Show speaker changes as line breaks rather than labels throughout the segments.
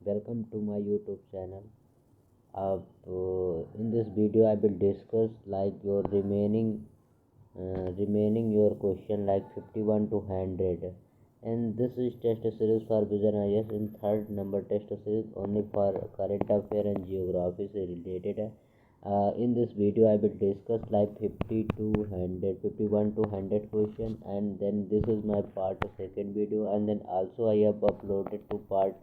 welcome to my YouTube channel. In this video, I will discuss like your remaining your question like 51 to 100, and this is test series for Vision IS in third number test series only for current affair and geography से related है. In this video, I will discuss like 50 to 100, 51 to 100 question, and then this is my part second video, and then also I have uploaded to part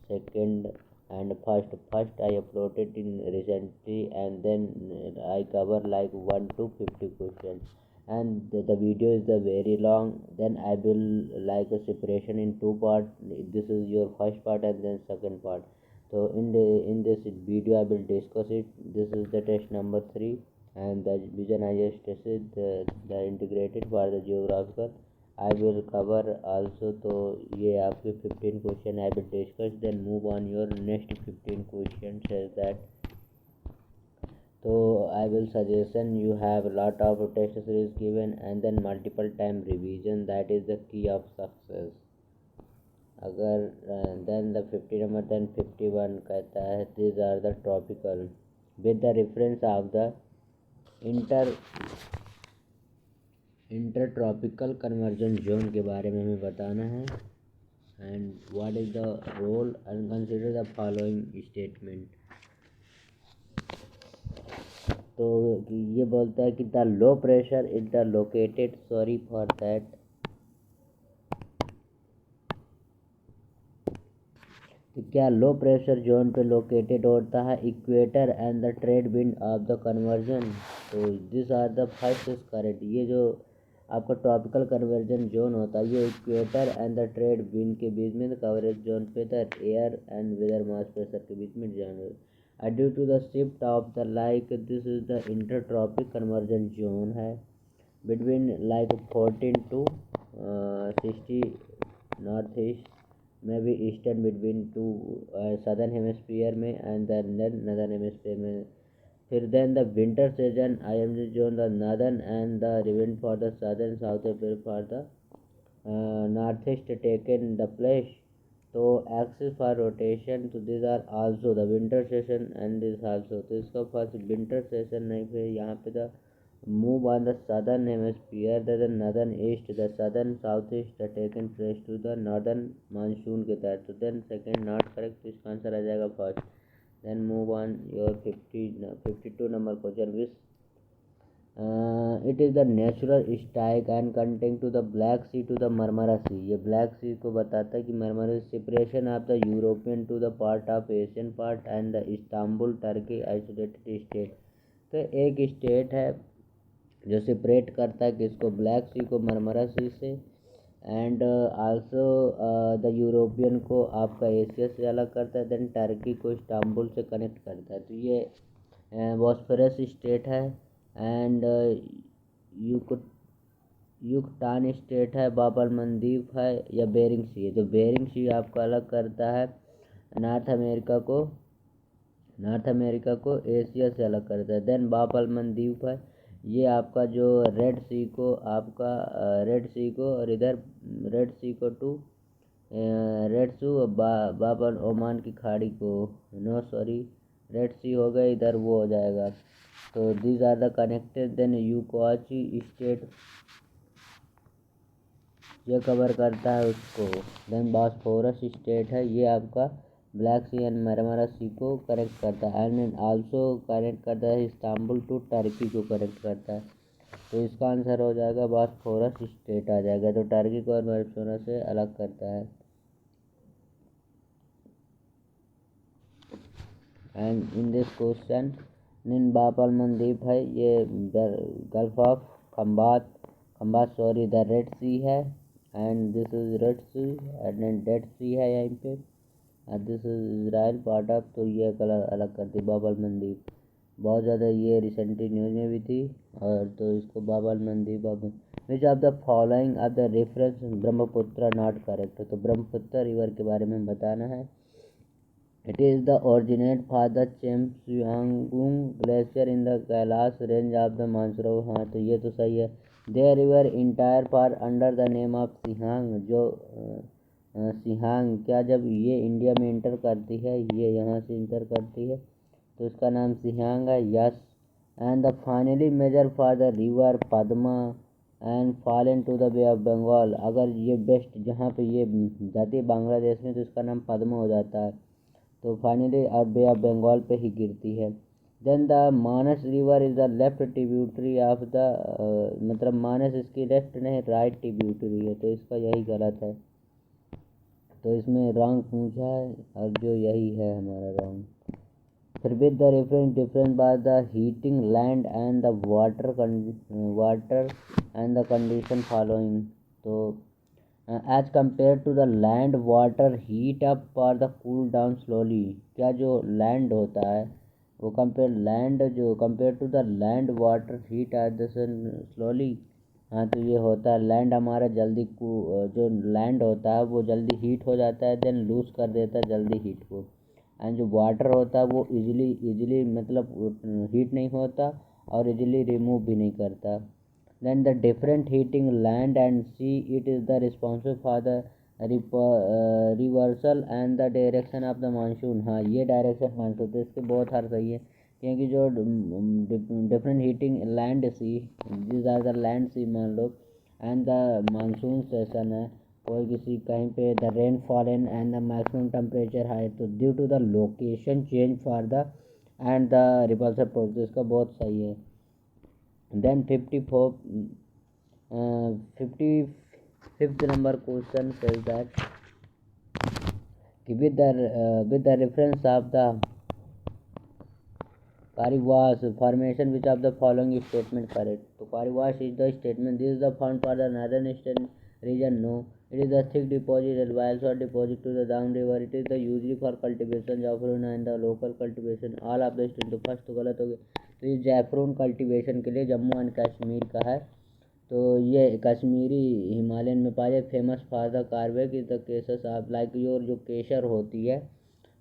second and first I uploaded in recently, and then I cover like 1 to 50 questions, and the video is the very long. Then I will like a separation in two part. This is your first part and then second part. So in this video I will discuss it. This is the test number 3, and the vision I just tested the integrated for the geographical I will cover also. तो ये आपके 15 question I will discuss, then move on your next 15 questions says that. So I will suggestion you have a lot of test series given and then multiple time revision, that is the key of success. अगर then the 50 number then 51 कहता है these are the tropical with the reference of the intertropical convergence zone के बारे में हमें बताना है. And what is the role and consider the following statement. तो ये बोलता है कि the low pressure is the located sorry for that. तो क्या लो प्रेशर जोन पे लोकेटेड होता है equator and the trade wind of the convergence. तो this are the first is correct. ये जो आपका ट्रॉपिकल कन्वर्जन जोन होता है ये equator and the trade wind के बीच में, कवरेज जोन पे the air and weather mass pressure के बीच में zone due to the shift of the like this is the intertropic convergence zone है between like 14 to 60 north east में भी eastern between to southern hemisphere में and then northern hemisphere में. फिर then the winter season I am zone the northern and the रिवेंट for the southern south for the north east taken the place. तो axis for rotation तो this are also the winter session and this also. तो इसका first winter session नहीं, फिर यहाँ पे the move on the southern hemisphere the northern east the southern south east the taken place to the northern monsoon के तहत. तो then second not correct, इसका आंसर आ जाएगा first. Then move on your 52 number question, which it is the natural strike and connecting to the Black Sea to the Marmara Sea. ये Black Sea को बताता है कि Marmara separation of the European to the part of Asian part and the Istanbul Turkey isolated state. तो एक state है जो separate करता है किसको, ब्लैक सी को मरमरा सी से, एंड आल्सो द यूरोपियन को आपका एशिया से अलग करता है, देन टर्की को इस्तांबुल से कनेक्ट करता है. तो ये बॉस्फोरस स्टेट है, एंड युकटान स्टेट है, बाब अल मंदीब है या बेरिंग सी है. तो बेरिंग सी आपका अलग करता है नॉर्थ अमेरिका को एशिया से अलग करता है. देन बाब अल मंदीब है, ये आपका जो रेड सी को और इधर रेड सी को टू बाब अल ओमान की खाड़ी को, नो सॉरी रेड सी हो गया इधर वो हो जाएगा. तो these are the connected. Then यूकोची स्टेट ये कवर करता है उसको. देन बॉस्फोरस स्टेट है, ये आपका Black Sea and Marmara Sea को कनेक्ट करता है, एंड आल्सो कनेक्ट करता है इस्तांबुल टू टर्की को कनेक्ट करता है. तो इसका आंसर हो जाएगा बॉस्फोरस स्टेट आ जाएगा. तो टर्की को और बॉस्फोरस से अलग करता है. And in this question in Bab al Mandeb है, ये gulf of Khambhat sorry the Red Sea है, and this is Red Sea and Dead Sea है यहाँ पे, this is Israel part of. तो ये कलर अलग करती बाब अल मंदीब. बहुत ज़्यादा ये रिसेंटली न्यूज़ में भी थी. और तो इसको Bab al Mandeb which of the following of the reference Brahmaputra not correct. तो ब्रह्मपुत्र रिवर के बारे में बताना है. It is the originate for the Chemayungdung glacier in the Kailash range of the Mansarovar. हाँ तो ये तो सही है. The river entire for under the name of Siang, जो सिहांग, क्या जब ये इंडिया में इंटर करती है, ये यहाँ से इंटर करती है तो इसका नाम सिहांग है। Yes. And the finally major for the river Padma and fall into the Bay of Bengal, अगर ये बेस्ट जहाँ पे ये जाती है बांग्लादेश में तो इसका नाम पद्मा हो जाता है, तो फाइनली और बे ऑफ बंगाल पे ही गिरती है। Then the Manas river is the left tributary of the, मतलब मानस इसकी लेफ्ट नहीं राइट ट्रिब्यूटरी है, तो इसका यही गलत है। तो इसमें रॉन्ग पूछा है और जो यही है हमारा रॉन्ग। फिर with the difference by the heating land and the water and the condition following, तो as compare to the land water heat up और द कूल डाउन स्लोली, क्या जो लैंड होता है वो compare to the land water heat at the slowly. हाँ, तो ये होता है लैंड हमारा जल्दी जो लैंड होता है वो जल्दी हीट हो जाता है, देन लूज कर देता है जल्दी हीट को। एंड जो वाटर होता है वो इजीली मतलब हीट नहीं होता और इजीली रिमूव भी नहीं करता। Then the different heating land and sea, it is the responsible for the reversal and the direction of the monsoon. हाँ, ये डायरेक्शन मानसून, तो इसके बहुत हर सही है, क्योंकि जो different heating land sea, this are the land sea मान लो, एंड द मानसून सेशन है, कोई किसी कहीं पे the rain fall in and the maximum temperature high, तो due to the location change for the and the रिपल्सर process, इसका बहुत सही है। Then 55th number question says that with the reference of the Kariwas formation, which of the following statement correct? So Kariwas is the statement. This is the found for the northern eastern region. No, it is a thick deposit and wildshot deposit to the down river. It is the usually for cultivation जाफरून and the local cultivation. All of the state, तो first तो गलत हो गया। तो ये जाफरून cultivation के लिए Jammu and Kashmir का है, तो ये कश्मीरी हिमालयन में पाया जाए। फेमस फॉर द कार्बेक इज द केसस ऑफ लाइक योर, जो केसर होती है,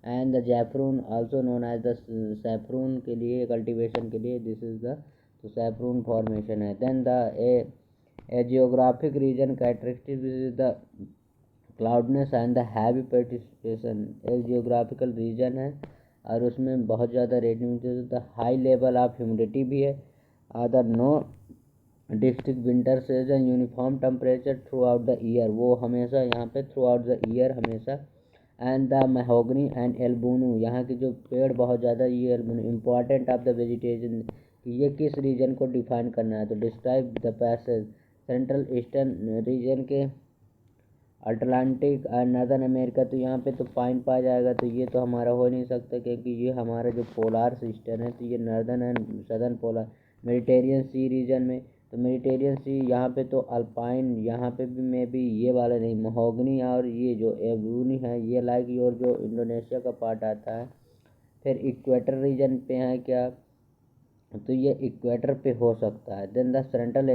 एंड द जैफरून also known as the saffron के लिए कल्टीवेशन के लिए, दिस इज द, तो सैफरून फॉर्मेशन है। Then the a geographic region characteristic is the cloudiness and the heavy participation, एक जियोग्राफिकल रीजन है और उसमें बहुत ज़्यादा रेडिंग, the high level of humidity भी है। Other no district winter season uniform temperature through out the year, वो हमेशा यहाँ पे थ्रू आउट द ईयर हमेशा। एंड द महोगनी एंड एल्बूनू, यहाँ के जो पेड़ बहुत ज़्यादा, ये एल्बूनू इम्पॉर्टेंट ऑफ द वेजिटेशन, ये किस रीजन को डिफाइन करना है, तो describe the passage central eastern region के अटलांटिक और नर्दर्न अमेरिका, तो यहाँ पे तो पाइन पाया जाएगा, तो ये तो हमारा हो नहीं सकता क्योंकि ये हमारा जो पोलार सिस्टम है, तो ये northern and southern polar. Mediterranean sea region में, तो मेडिटेरियन सी यहाँ पे तो अल्पाइन, यहाँ पे भी में भी ये वाला नहीं, महोगनी और ये जो एबूनी है ये लाइक योर जो इंडोनेशिया का पार्ट आता है। फिर इक्वेटर रीजन पे है क्या, तो ये इक्वेटर पे हो सकता है। Then the central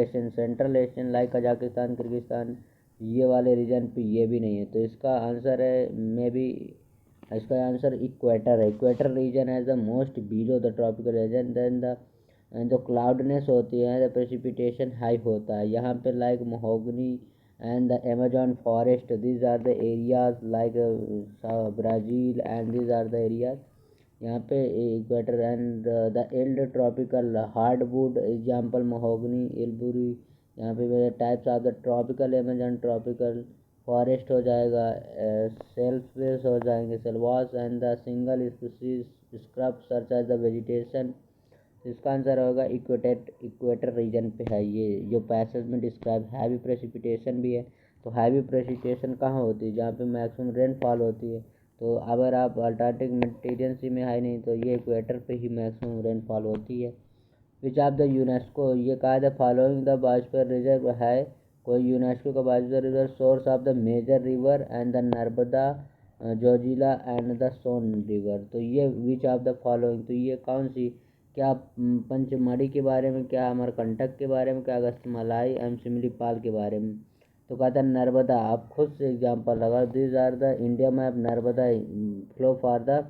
Asian like Kazakhstan Kyrgyzstan, ये वाले रीजन पे ये भी नहीं है, तो इसका आंसर है मे बी, इसका आंसर इक्वेटर है। Equator region as the most below the tropical region. Then the जो क्लाउडनेस होती है, द प्रेसिपिटेशन हाई होता है यहाँ पे, like mahogany and the Amazon forest, this are the areas like Brazil and this are the areas यहाँ पे equator. And the एल्ड ट्रॉपिकल हार्डवुड एग्जाम्पल महोगनी एल्बुरी, यहाँ पे types of the tropical Amazon tropical forest हो जाएगा, selvas हो जाएंगे selvas, and the single species scrub search as the vegetation, इसका आंसर होगा इक्वेटर रीजन पे है ये जो पैसेज में डिस्क्राइब। हैवी प्रेसिपिटेशन भी है, तो हैवी प्रेसिपिटेशन कहाँ होती है, जहाँ पे मैक्सिमम रेनफॉल होती है, तो अगर आप अल्टार्कटिक मेडिटेरियन सी में है नहीं, तो ये इक्वेटर पे ही मैक्सिमम रेनफॉल होती है। विच ऑफ द यूनेस्को, ये कहा था फॉलोइंग द बायोस्फीयर रिजर्व है, कोई यूनेस्को का biosphere reserve, source of the major river and the Narmada Zojila and the Son river, तो ये विच ऑफ द फॉलोइंग, तो ये कौन सी, क्या पंचमढ़ी के बारे में, क्या अमरकंटक के बारे में, क्या अगस्तमालाई एंड सिमलीपाल के बारे में, तो कहता है नर्मदा। आप खुद से एग्जांपल लगा, this are the India map Narmada flow for the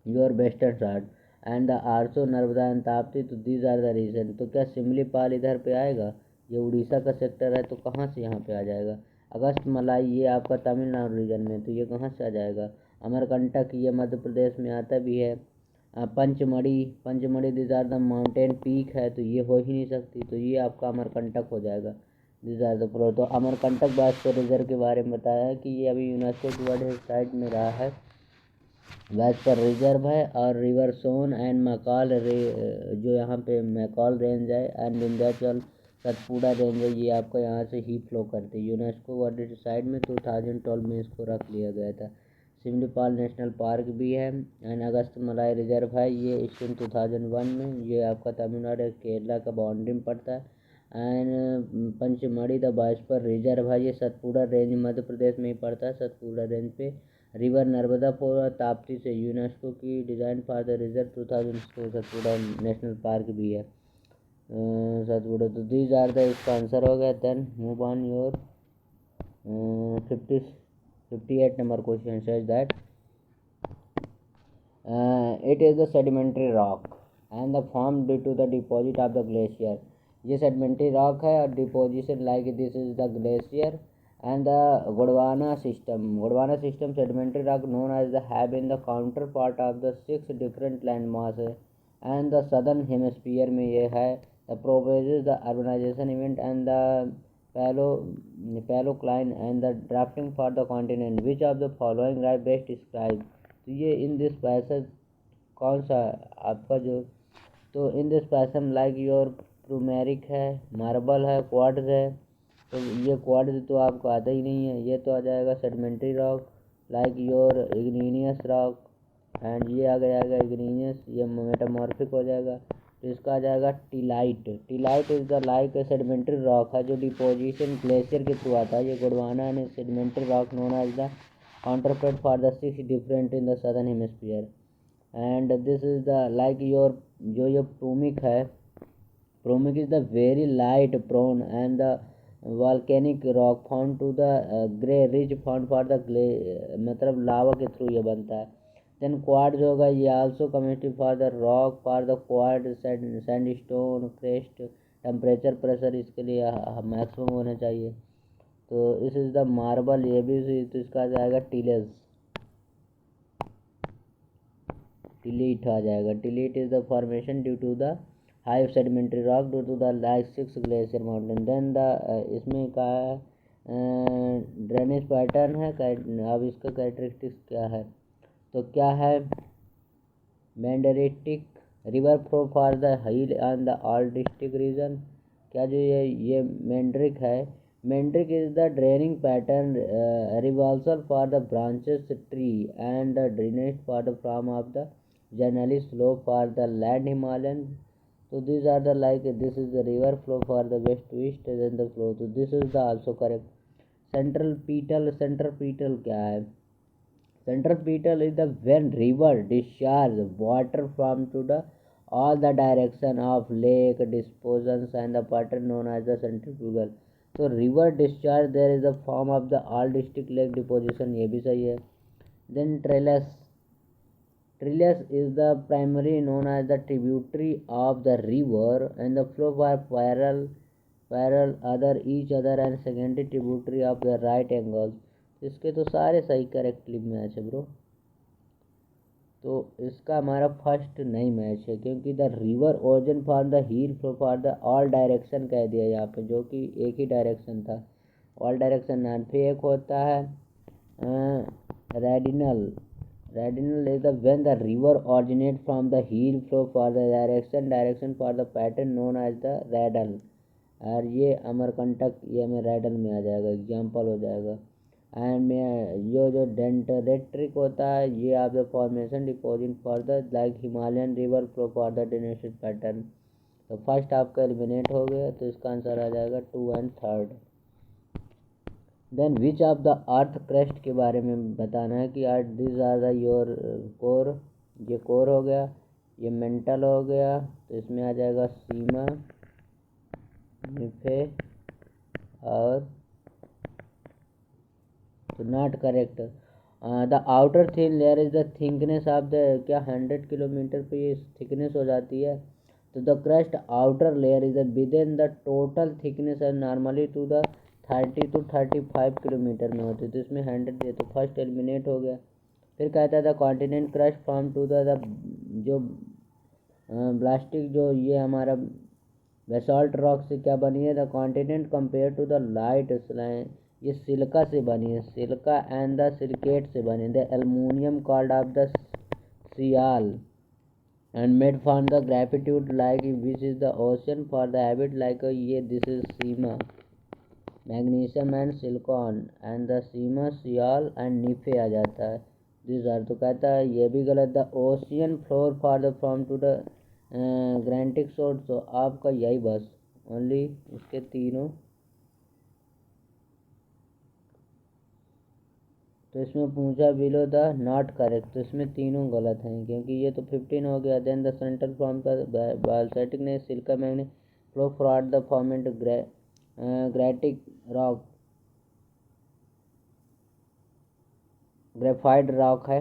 your western Ghat and the आर्सो नर्मदा एंड ताप्ती, तो दीज आर द रीजन। तो क्या सिमलीपाल इधर पे आएगा, ये उड़ीसा का सेक्टर है, तो कहाँ से यहाँ पे आ जाएगा। अगस्त मलाई ये आपका तमिलनाडु रीजन में, तो ये कहाँ से आ जाएगा? अमरकंटक ये मध्य प्रदेश में आता भी है। Pachmarhi this are the mountain peak है, तो ये हो ही नहीं सकती, तो ये आपका अमरकंटक हो जाएगा। This are the flow. तो अमरकंटक बायोस्फीयर रिजर्व के बारे में बताया है कि ये अभी यूनेस्को की वर्ल्ड हेरिटेज साइट में रहा है, बायोस्फीयर रिजर्व है। और रिवर सोन एंड मैकॉल जो यहाँ पे मैकॉल रेंज है एंड विंध्याचल सतपुड़ा रेंज है, ये आपका यहाँ से ही फ्लो करते हैं। यूनेस्को वर्ल्ड हेरिटेज साइट में 2012 में इसको रख लिया गया था। सिमलीपाल नेशनल पार्क भी है एंड अगस्त मलाई रिजर्व है, ये स्कीम 2001 में, ये आपका तमिलनाडु केरला का बाउंड्री में पड़ता है। And Pachmarhi the biosphere reserve है, ये सतपुड़ा रेंज मध्य प्रदेश में ही पड़ता है। सतपुड़ा रेंज पे रिवर नर्मदा फॉर ताप्ती से यूनेस्को की design for the reserve 2004 Satpura national park भी है सतपुड़ा। तो दीज आर द इसका आंसर हो गया। Then move on your 58 number question says that it is the sedimentary rock and the formed due to the deposit of the glacier. ये sedimentary rock है और deposition like this is the glacier and the Gondwana system sedimentary rock known as the have in the counterpart of the 6 different land masses and the southern hemisphere में ये है the proposes the urbanization event and the palocline and the drafting for the continent. Which of the following are best described? तो ये in this passage कौन सा आपका जो, तो इन दिस पैसम लाइक योर प्रूमेरिक है, मार्बल है, क्वार्ट्ज है। तो ये क्वार्ट्ज तो आपको आता ही नहीं है, ये तो आ जाएगा sedimentary rock like your igneous rock and ये आ जाएगा इग्नीनियस, ये मेटामॉर्फिक हो जाएगा। तो इसका आ जाएगा tillite. Tillite is the like sedimentary rock है जो डिपोजिशन ग्लेशियर के थ्रू आता है। ये Gondwana and sedimentary rock known as the counterpart for the 6 different in the southern hemisphere and this is the like your जो ये प्रोमिक है, प्रोमिक is the very light prone and the volcanic rock found to the grey ridge found for the मतलब लावा के through ये बनता है। Then quartz होगा, ये also community for the rock for the quartz sandstone crest temperature pressure इसके लिए maximum होना चाहिए। तो इस इज द मार्बल, ये भी तो इसका जाएगा टिलीट आ जाएगा। Tillite is the formation due to the high sedimentary rock due to the like 6 glacier mountain. Then the इसमें का ड्रेनेज पैटर्न है। अब इसका कैरेक्टरिस्टिक्स क्या है, तो क्या है मैंडेरेटिक river flow for the hill and the all district region. क्या जो ये मैंड्रिक है, Mendrick is the draining pattern reversal for the branches tree and the drainage for the from of the generally slope for the land Himalayan. So these are the like this is the river flow for the west to east and the flow. So this is the also correct. Central petal क्या है? Central petal is the when river discharge water from to the all the direction of lake disposals and the pattern known as the centrifugal. तो river discharge there is a form of the all district lake deposition, ये भी सही है। Then trellis is the primary known as the tributary of the river and the flow by parallel other each other and secondary tributary of the right angle. इसके तो सारे सही correctly match है bro. तो इसका हमारा फर्स्ट नहीं match है क्योंकि the river origin for the hill flow for the all direction कह दिया यहाँ पे, जो कि एक ही डायरेक्शन था, ऑल डायरेक्शन नॉट। फिर एक होता है radial is the when the river originate from the hill flow for the direction for the pattern known as the radial. और ये अमरकंटक ये हमें रेडल में आ जाएगा, एग्जाम्पल हो जाएगा। एंड में जो डेंटरेट्रिक होता है ये आप the formation deposit for the like Himalayan river flow for the drainage pattern. तो फर्स्ट आपका एलिमिनेट हो गया, तो इसका आंसर आ जाएगा 2 and 3rd। Then which of the earth crust के बारे में बताना है कि earth this are the your core, ये कोर हो गया, ये मेंटल हो गया, तो इसमें आ जाएगा सीमा निफे और तो not correct. The outer thin layer is the thickness of the क्या 100 किलोमीटर पे ये थिकनेस हो जाती है। तो the crust outer layer is within the total thickness and normally to the 30 to 35 kilometre में होती है, तो इसमें 100 है तो फर्स्ट एलिमिनेट हो गया। फिर कहता था continent crust form to the जो ब्लास्टिक जो ये हमारा बेसाल्ट रॉक से क्या बनी है, the continent compare to the light स्लाइन, ये सिलिका से बनी है, सिलिका एंड द सिलिकेट से बनी है। The aluminium called of the sial and made from the gratitude like which is the ocean for the habit like ये this is sima magnesium and silicon and the sima sial and nife आ जाता है this are, तो कहता है ये भी गलत। The ocean floor for the from to the granitic source, तो आपका यही बस ओनली इसके तीनों, तो इसमें पूछा बिलो द नॉट करेक्ट, तो इसमें तीनों गलत हैं क्योंकि ये तो 15 हो गया। देन द सेंट्रल फ्रॉम का बालसेटिक ने सिल्का मैग्ने फ्लो फ्रॉड द फॉर्मेंट ग्रेटिक रॉक, ग्रेफाइड रॉक है,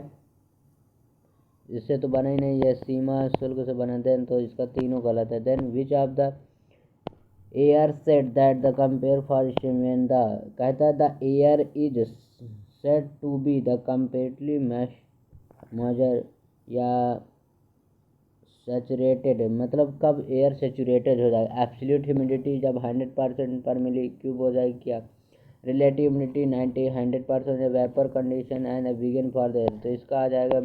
इससे तो बना ही नहीं, ये सीमा शुल्क से बना। देन तो इसका तीनों गलत है। Then which of the air set that the compare for steam the, कहता है the air is set to be the comparatively moisture या सैचुरेटेड, मतलब कब एयर सैचुरेटेड हो जाएगा, एब्सोल्यूट ह्यूमिडिटी जब 100% पर मिली क्यूब हो जाएगी क्या, relative humidity 100% vapour condition and vegan for the air, तो इसका आ जाएगा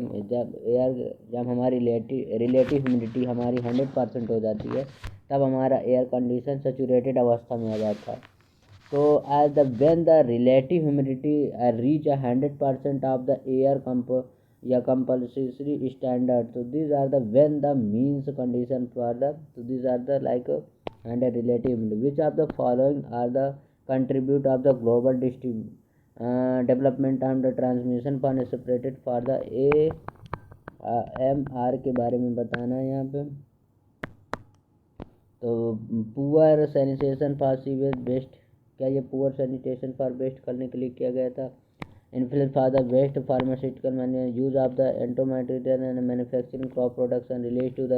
जब हमारी रिलेटिव ह्यूमिडिटी हमारी 100% हो जाती है तब हमारा एयर कंडीशन सैचुरेटेड अवस्था में आ जाता है। तो as the when the relative humidity reach 100% of the air या कंपल्सरी स्टैंडर्ड, तो these are the when the means condition for the, so these are the like and a relative which of the following are the contribute of the global development and the transmission for separated for the AMR के बारे में बताना है यहाँ पे। तो poor sanitation for sewage best, क्या ये पुअर सैनिटेशन फॉर बेस्ट करने के लिए किया गया था। Influence for the waste pharmaceutical use of the एंटोमैटेरियल and manufacturing crop production relate to the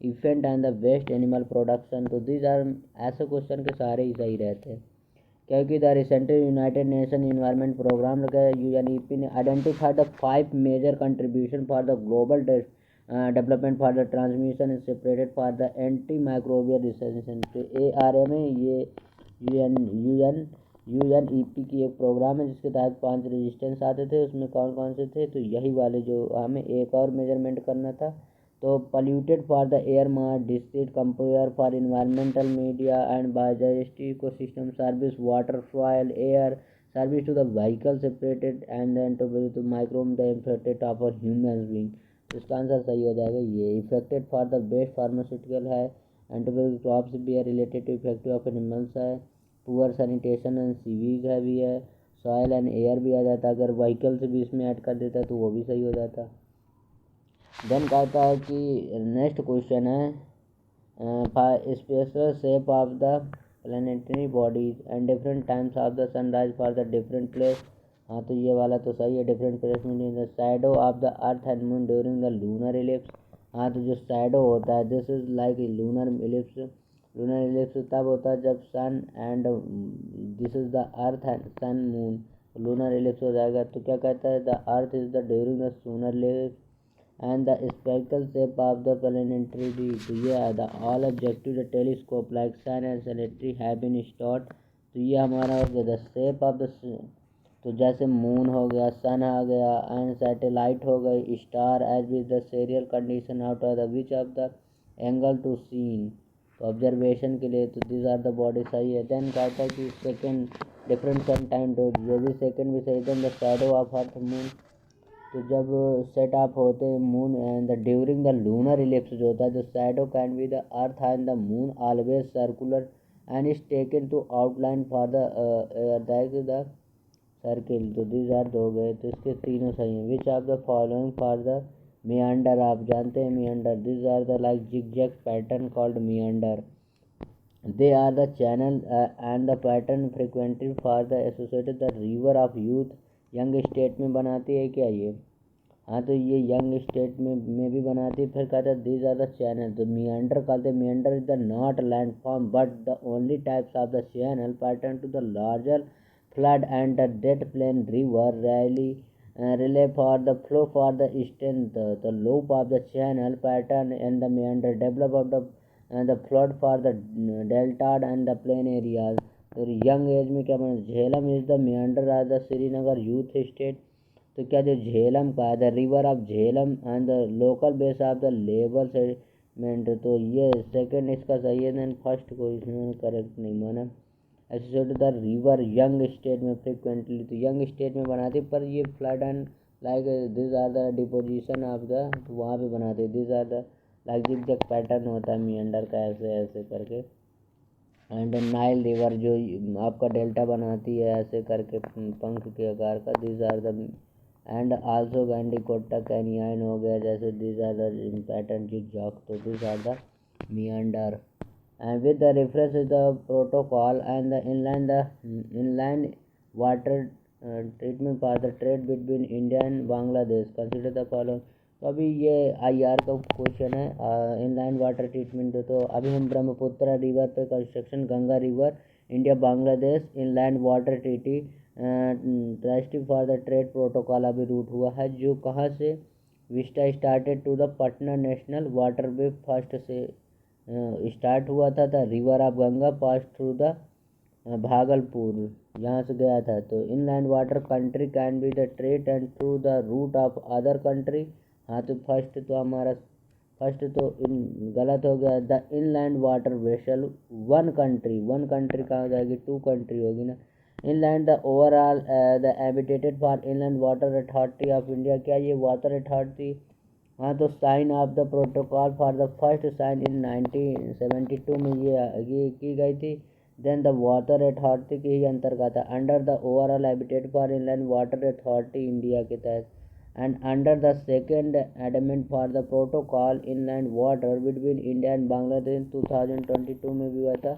इफेंट and the waste animal production, तो दीज आर ऐसे क्वेश्चन के सारे ही सही रहते हैं क्योंकि the recently United Nation environment programme UNEP ने identified the 5 major contribution for the global development for the transmission is separated for the anti microbial resistance, तो ARM है ये UNEP की एक प्रोग्राम है जिसके तहत 5 रेजिस्टेंस आते थे, उसमें कौन कौन से थे, तो यही वाले जो हमें एक और मेजरमेंट करना था। तो polluted for the air mass district compare for environmental media and biodiversity ecosystem service water soil air service to the vehicle separated and then to microbe the effected of human being, इसका answer सही हो जाएगा ये। Effected for the best pharmaceutical है, antibiotic crops भी है, related to effective of animals है, poor sanitation and sewage है भी है, सॉइल एंड एयर भी आ जाता, अगर व्हीकल से भी इसमें ऐड कर देता तो वो भी सही हो जाता। देन कहता है कि नेक्स्ट क्वेश्चन है special shape of the planetary bodies and different times of the sunrise for the different place, हाँ तो ये वाला तो सही है, डिफरेंट प्लेस में the shadow of the earth and moon during the lunar eclipse, हाँ तो जो शैडो होता है this is like lunar eclipse तब होता है जब sun and this is the earth and sun moon, lunar ellipse हो जाएगा। तो क्या कहता है the earth is the during the solar ellipse and the spherical shape of the planetary, तो ये the all objective the telescope like sun and planetary have been stored, तो ये हमारा हो गया the shape of the, तो जैसे moon हो गया, सन आ गया एंड सैटेलाइट हो गई, star as with the serial condition out of the which of the angle to seen, तो ऑब्जर्वेशन के लिए, तो दिस आर द बॉडी सही है। देन कहता है कि सेकेंड डिफरेंट सन टाइम, तो जो भी सेकेंड भी सही। Then the shadow of earth moon, तो जब सेट अप होते हैं moon and the during the lunar eclipse जो होता है, the shadow can be the earth and the moon always circular and is taken to outline for the circle, तो this are दो गए, तो इसके तीनों सही हैं। Which of the following for the meander, आप जानते हैं meander, this are the like zigzag pattern called meander, they are the channel and the pattern frequented for the associated the river of youth young state में बनाती है क्या ये, हाँ, तो ये यंग स्टेट में भी बनाती है। फिर कहते हैं दीज आर द चैनल, तो मियंडर कहते हैं meander is the not land form but the only types of the channel pattern to the larger flood and the dead plain river relay for the flow for the strength the loop of the channel pattern and the meander develop of the flood for the delta and the plain areas। तो young age में क्या बना, Jhelum is the meander of the Srinagar youth state. तो क्या जो झेलम का है the river of Jhelum and the local base of the labour settlement. तो ये सेकंड इसका सही है, देन फर्स्ट को इसमें करेक्ट नहीं माना। Associated the river young state में फ्रिक्वेंटली, तो यंग स्टेट में बनाते पर ये flood and like this are the deposition of the, तो वहाँ पे बनाते this are the like zig pattern होता है मियंडर का ऐसे ऐसे करके। एंड नाइल रिवर जो आपका डेल्टा बनाती है ऐसे करके पंख के आकार का, this are the and also Gandikota canyon हो गया जैसे, this are the pattern zigzag, तो this are the meander. And with the reference to the protocol and the inland water treatment for the trade between India and Bangladesh, consider the following। तो अभी ये IR का question है, inland water treatment. तो अभी हम Brahmaputra river पे construction, Ganga river India Bangladesh inland water treaty trustee for the trade protocol अभी रूट हुआ है, जो कहाँ से विस्टा started to the Patna national water way first से स्टार्ट हुआ था river of Ganga pass through the Bhagalpur, यहाँ से गया था। तो inland water country can be the trade and through the route of other country. हाँ, तो फर्स्ट तो हमारा फर्स्ट तो गलत हो गया। The inland water vessel one country कहाँ हो जाएगी, टू कंट्री होगी ना। Inland the overall the habitated for inland water authority of India, क्या ये वाटर अथॉरिटी। हाँ, तो sign of the protocol for the first sign in 1972 में ये की गई थी। देन द वाटर अथॉरिटी के ही अंतर्गत है, under the overall habitat for inland water authority India के तहत। And under the second adamant for the protocol inland water between India and Bangladesh 2022 में भी हुआ था,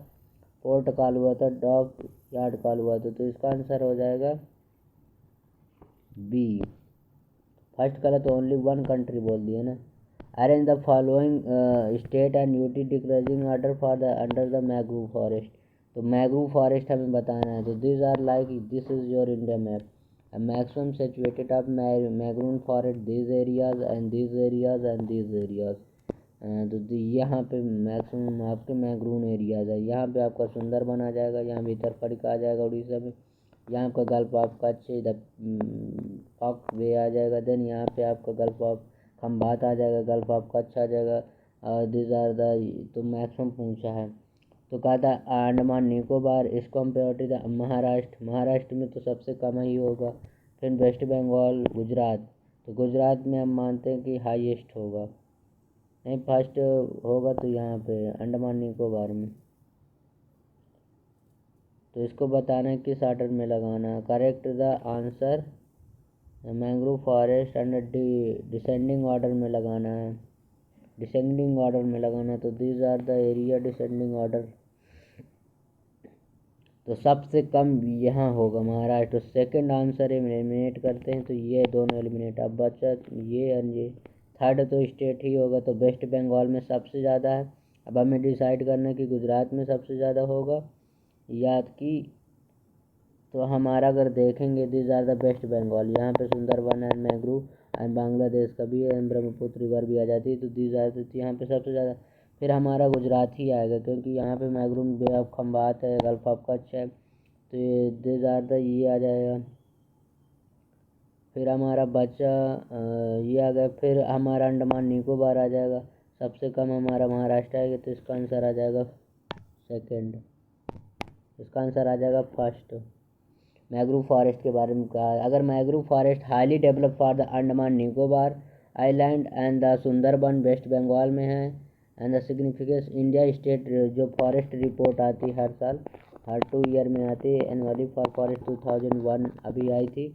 पोर्ट कॉल हुआ था, डॉक यार्ड कॉल हुआ था। तो इसका आंसर हो जाएगा बी। फर्स्ट गलत, ओनली वन कंट्री बोल दिया ना। Arrange the following state and UT disclosing order for the under the mangrove forest. तो मैंग्रोव फॉरेस्ट हमें बताना है। तो this are like this is your India map, maximum saturated of mangrove forest this areas and this areas and this areas. तो यहाँ पे maximum आपके mangrove areas है। यहाँ पे आपका सुंदरबन आ जाएगा, यहाँ भीतरकनिका आ जाएगा उड़ीसा में, यहाँ का गल्फ ऑफ कच्छ इधर पॉक वे आ जाएगा। देन यहाँ पे आपका गल्फ ऑफ खंबात आ जाएगा, गल्फ ऑफ कच्छ आ जाएगा। और दिस आर द, तो मैक्सिमम पूछा है। तो कहा था अंडमान निकोबार, इसको हम प्रायोरिटी था। महाराष्ट्र में तो सबसे कम ही होगा। फिर वेस्ट बंगाल, गुजरात, तो गुजरात में हम मानते हैं कि हाईएस्ट होगा, नहीं फर्स्ट होगा तो यहाँ पे अंडमान निकोबार में। तो इसको बताना है किस ऑर्डर में लगाना है। Correct the answer mangrove forest and descending order में लगाना है, डिसेंडिंग ऑर्डर में लगाना। तो these are the area descending order. तो सबसे कम यहाँ होगा महाराष्ट्र। तो सेकंड आंसर एलिमिनेट करते हैं, तो ये दोनों एलिमिनेट। अब बचा ये और ये, थर्ड तो स्टेट ही होगा। तो वेस्ट बंगाल में सबसे ज़्यादा है। अब हमें डिसाइड करना है कि गुजरात में सबसे ज़्यादा होगा याद की। तो हमारा अगर देखेंगे this are the West Bengal, यहाँ पे Sundarban and mangrove and Bangladesh का भी है, ब्रह्मपुत्र रिवर भी आ जाती है। तो दिस आर द, यहाँ पे सबसे ज़्यादा। फिर हमारा गुजरात ही आएगा क्योंकि यहाँ पे मैंग्रोव बे ऑफ खंबात है, गल्फ ऑफ कच्छ है। तो ये दिस आर द ये आ जाएगा। फिर हमारा बचा ये आ गया। फिर हमारा अंडमान निकोबार आ जाएगा। सबसे कम हमारा महाराष्ट्र आएगा, तो इसका आंसर आ जाएगा सेकेंड। इसका आंसर आ जाएगा फर्स्ट। मैंग्रोव फॉरेस्ट के बारे में कहा, अगर mangrove forest highly develop for the Andaman Nicobar island and the Sundarban West Bengal में है। And the significance India state जो फॉरेस्ट रिपोर्ट आती है हर साल, हर 2 ईयर में आती है। एनुअली फॉर फॉरेस्ट 2001 अभी आई थी।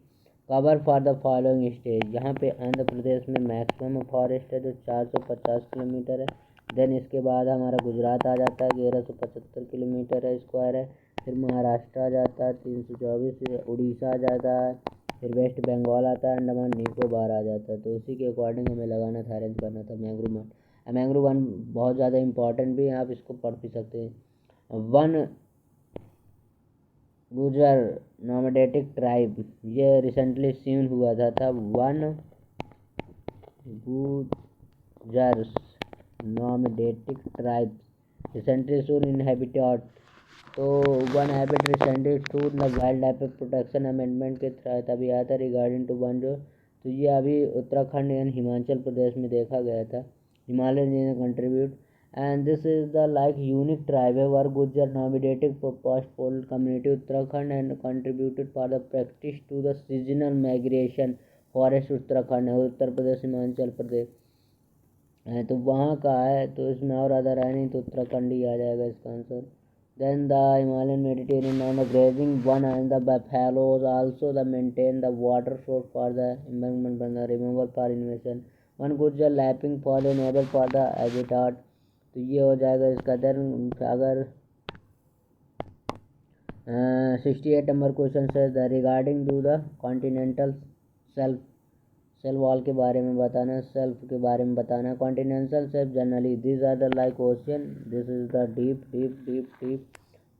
Cover for the following state, यहाँ पे आंध्र प्रदेश में मैक्सिमम फॉरेस्ट है जो 450 किलोमीटर है। देन इसके बाद हमारा गुजरात आ जाता है, 1175 किलोमीटर है स्क्वायर है। फिर महाराष्ट्र आ जाता है 324, उड़ीसा आ जाता है फिर वेस्ट बंगाल आता है, अंडमान निकोबार आ जाता है। तो उसी के अकॉर्डिंग हमें लगाना था, अरेंज करना था मैंग्रोव वन। मैंग्रोव वन बहुत ज़्यादा इंपॉर्टेंट भी है, आप इसको पढ़ भी सकते हैं। वन गुजर नोमैडिक ट्राइब, ये रिसेंटली सीन हुआ था। Van Gujjar nomadic tribe recently soon in habitat. तो Van habit recently soon the wildlife protection amendment के तहत अभी आया था रिगार्डिंग टू वन जो। तो ये अभी उत्तराखंड एंड हिमाचल प्रदेश में देखा गया था। Himalayan contribute and this is the like unique tribe were Gujar nominated for post poll community Uttarakhand and contributed for the practice to the seasonal migration forest Uttarakhand है, उत्तर प्रदेश हिमाचल प्रदेश है। तो वहाँ का है, तो इसमें और अदर है नहीं, तो उत्तराखंड ही आ जाएगा इसका answer. Then the Himalayan Mediterranean and the grazing one and the buffaloes also the maintain the water source for the environment and the removal for invasion. One Gujar lapping for the enable for the habitat। तो ये हो जाएगा इसका। Then अगर 68 number question है regarding to the continental shelf wall के बारे में बताना, सेल्फ के बारे में बताना। Continental shelf generally this are the like ocean, this is the deep deep deep deep.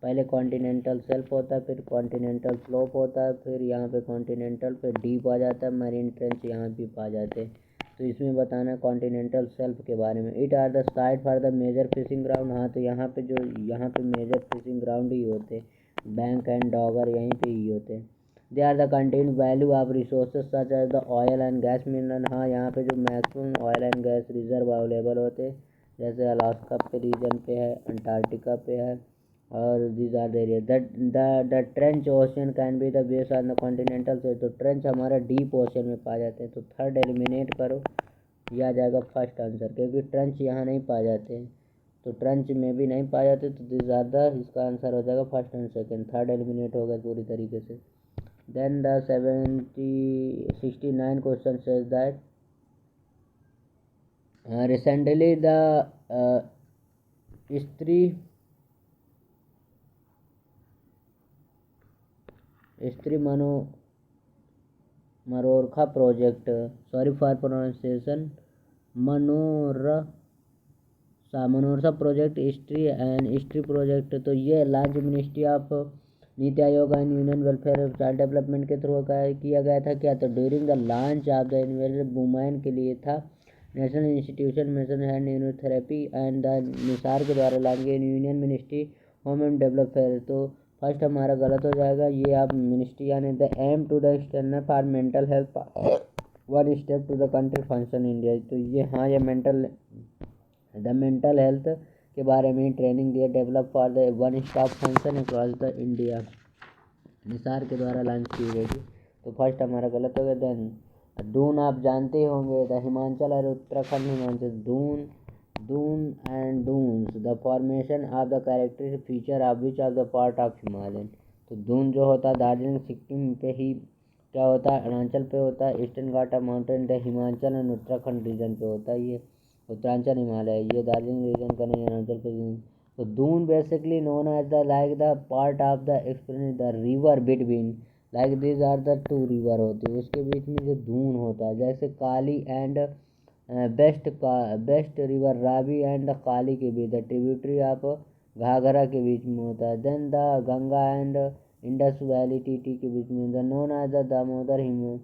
पहले कॉन्टिनेंटल सेल्फ होता है, फिर कॉन्टिनेंटल स्लोप होता है, फिर यहाँ पे कॉन्टिनेंटल पे डीप आ जाता है, मरीन ट्रेंच यहाँ भी आ जाते हैं। तो इसमें बताना है कॉन्टिनेंटल सेल्फ के बारे में। It are the site for the major fishing ground. हाँ, तो यहाँ पे जो यहाँ पे मेजर फिशिंग ग्राउंड ही होते, बैंक एंड डॉगर यहीं पे ही होते हैं। They are the contain value of resources such as the oil and gas mineral. हाँ, यहाँ पे जो maximum oil and gas reserve available होते हैं, जैसे अलास्का पे रीजन पे है, अंटार्कटिका पे है, और these are the area. The trench ocean can be the base on the continental से। तो ट्रेंच हमारा डीप ओशियन में पाए जाते हैं। तो थर्ड एलिमिनेट करो, यह आ जाएगा फर्स्ट आंसर, क्योंकि ट्रेंच यहाँ नहीं पाए जाते हैं। तो ट्रेंच में भी नहीं पाए जाते, तो दिस आर द इसका आंसर हो जाएगा first and second. Third eliminate हो गया पूरी तरीके से। Then the 69 question says that recently the Stree Manoraksha project, sorry for pronunciation, Manoraksha project Stree project. तो ये large ministry of Niti Aayog and union welfare child development के थ्रू किया गया था। क्या? तो during the launch of the invaluable women के लिए था। National institution mission and immunotherapy and the NISAR के द्वारा launch union ministry home and development. तो फर्स्ट हमारा गलत हो जाएगा, ये आप मिनिस्ट्री यानी the M to the external for mental health one step to the country function India. तो ये हाँ, ये मेंटल हेल्थ के बारे में ट्रेनिंग दिया, develop for the one stop function across the India, Nisar के द्वारा लॉन्च की गई थी। तो फर्स्ट हमारा गलत हो गया। देन दून आप जानते होंगे, द हिमाचल और Uttarakhand Himachal Doon and Doons the formation of the characteristic feature of which of the part of Himalayan. तो दून जो होता है दार्जिलिंग सिक्किम पे ही क्या होता है, अरुणाचल पे होता है। Eastern Ghat of mountain the Himachal and Uttarakhand region पे होता है। ये उत्तरांचल हिमालय, ये दार्जिलिंग रीजन का नहीं, अरुणाचल पे। तो Doon basically known as the like the part of the experience the river between like this are the two river होती है, उसके बीच में जो दून होता है, जैसे Kali and best river Ravi and the Kali के बीच, द ट्रिब्यूटरी ऑफ घाघरा के बीच में होता है। Then the Ganga and Indus valley TT के बीच में, the known as the Damodar हिम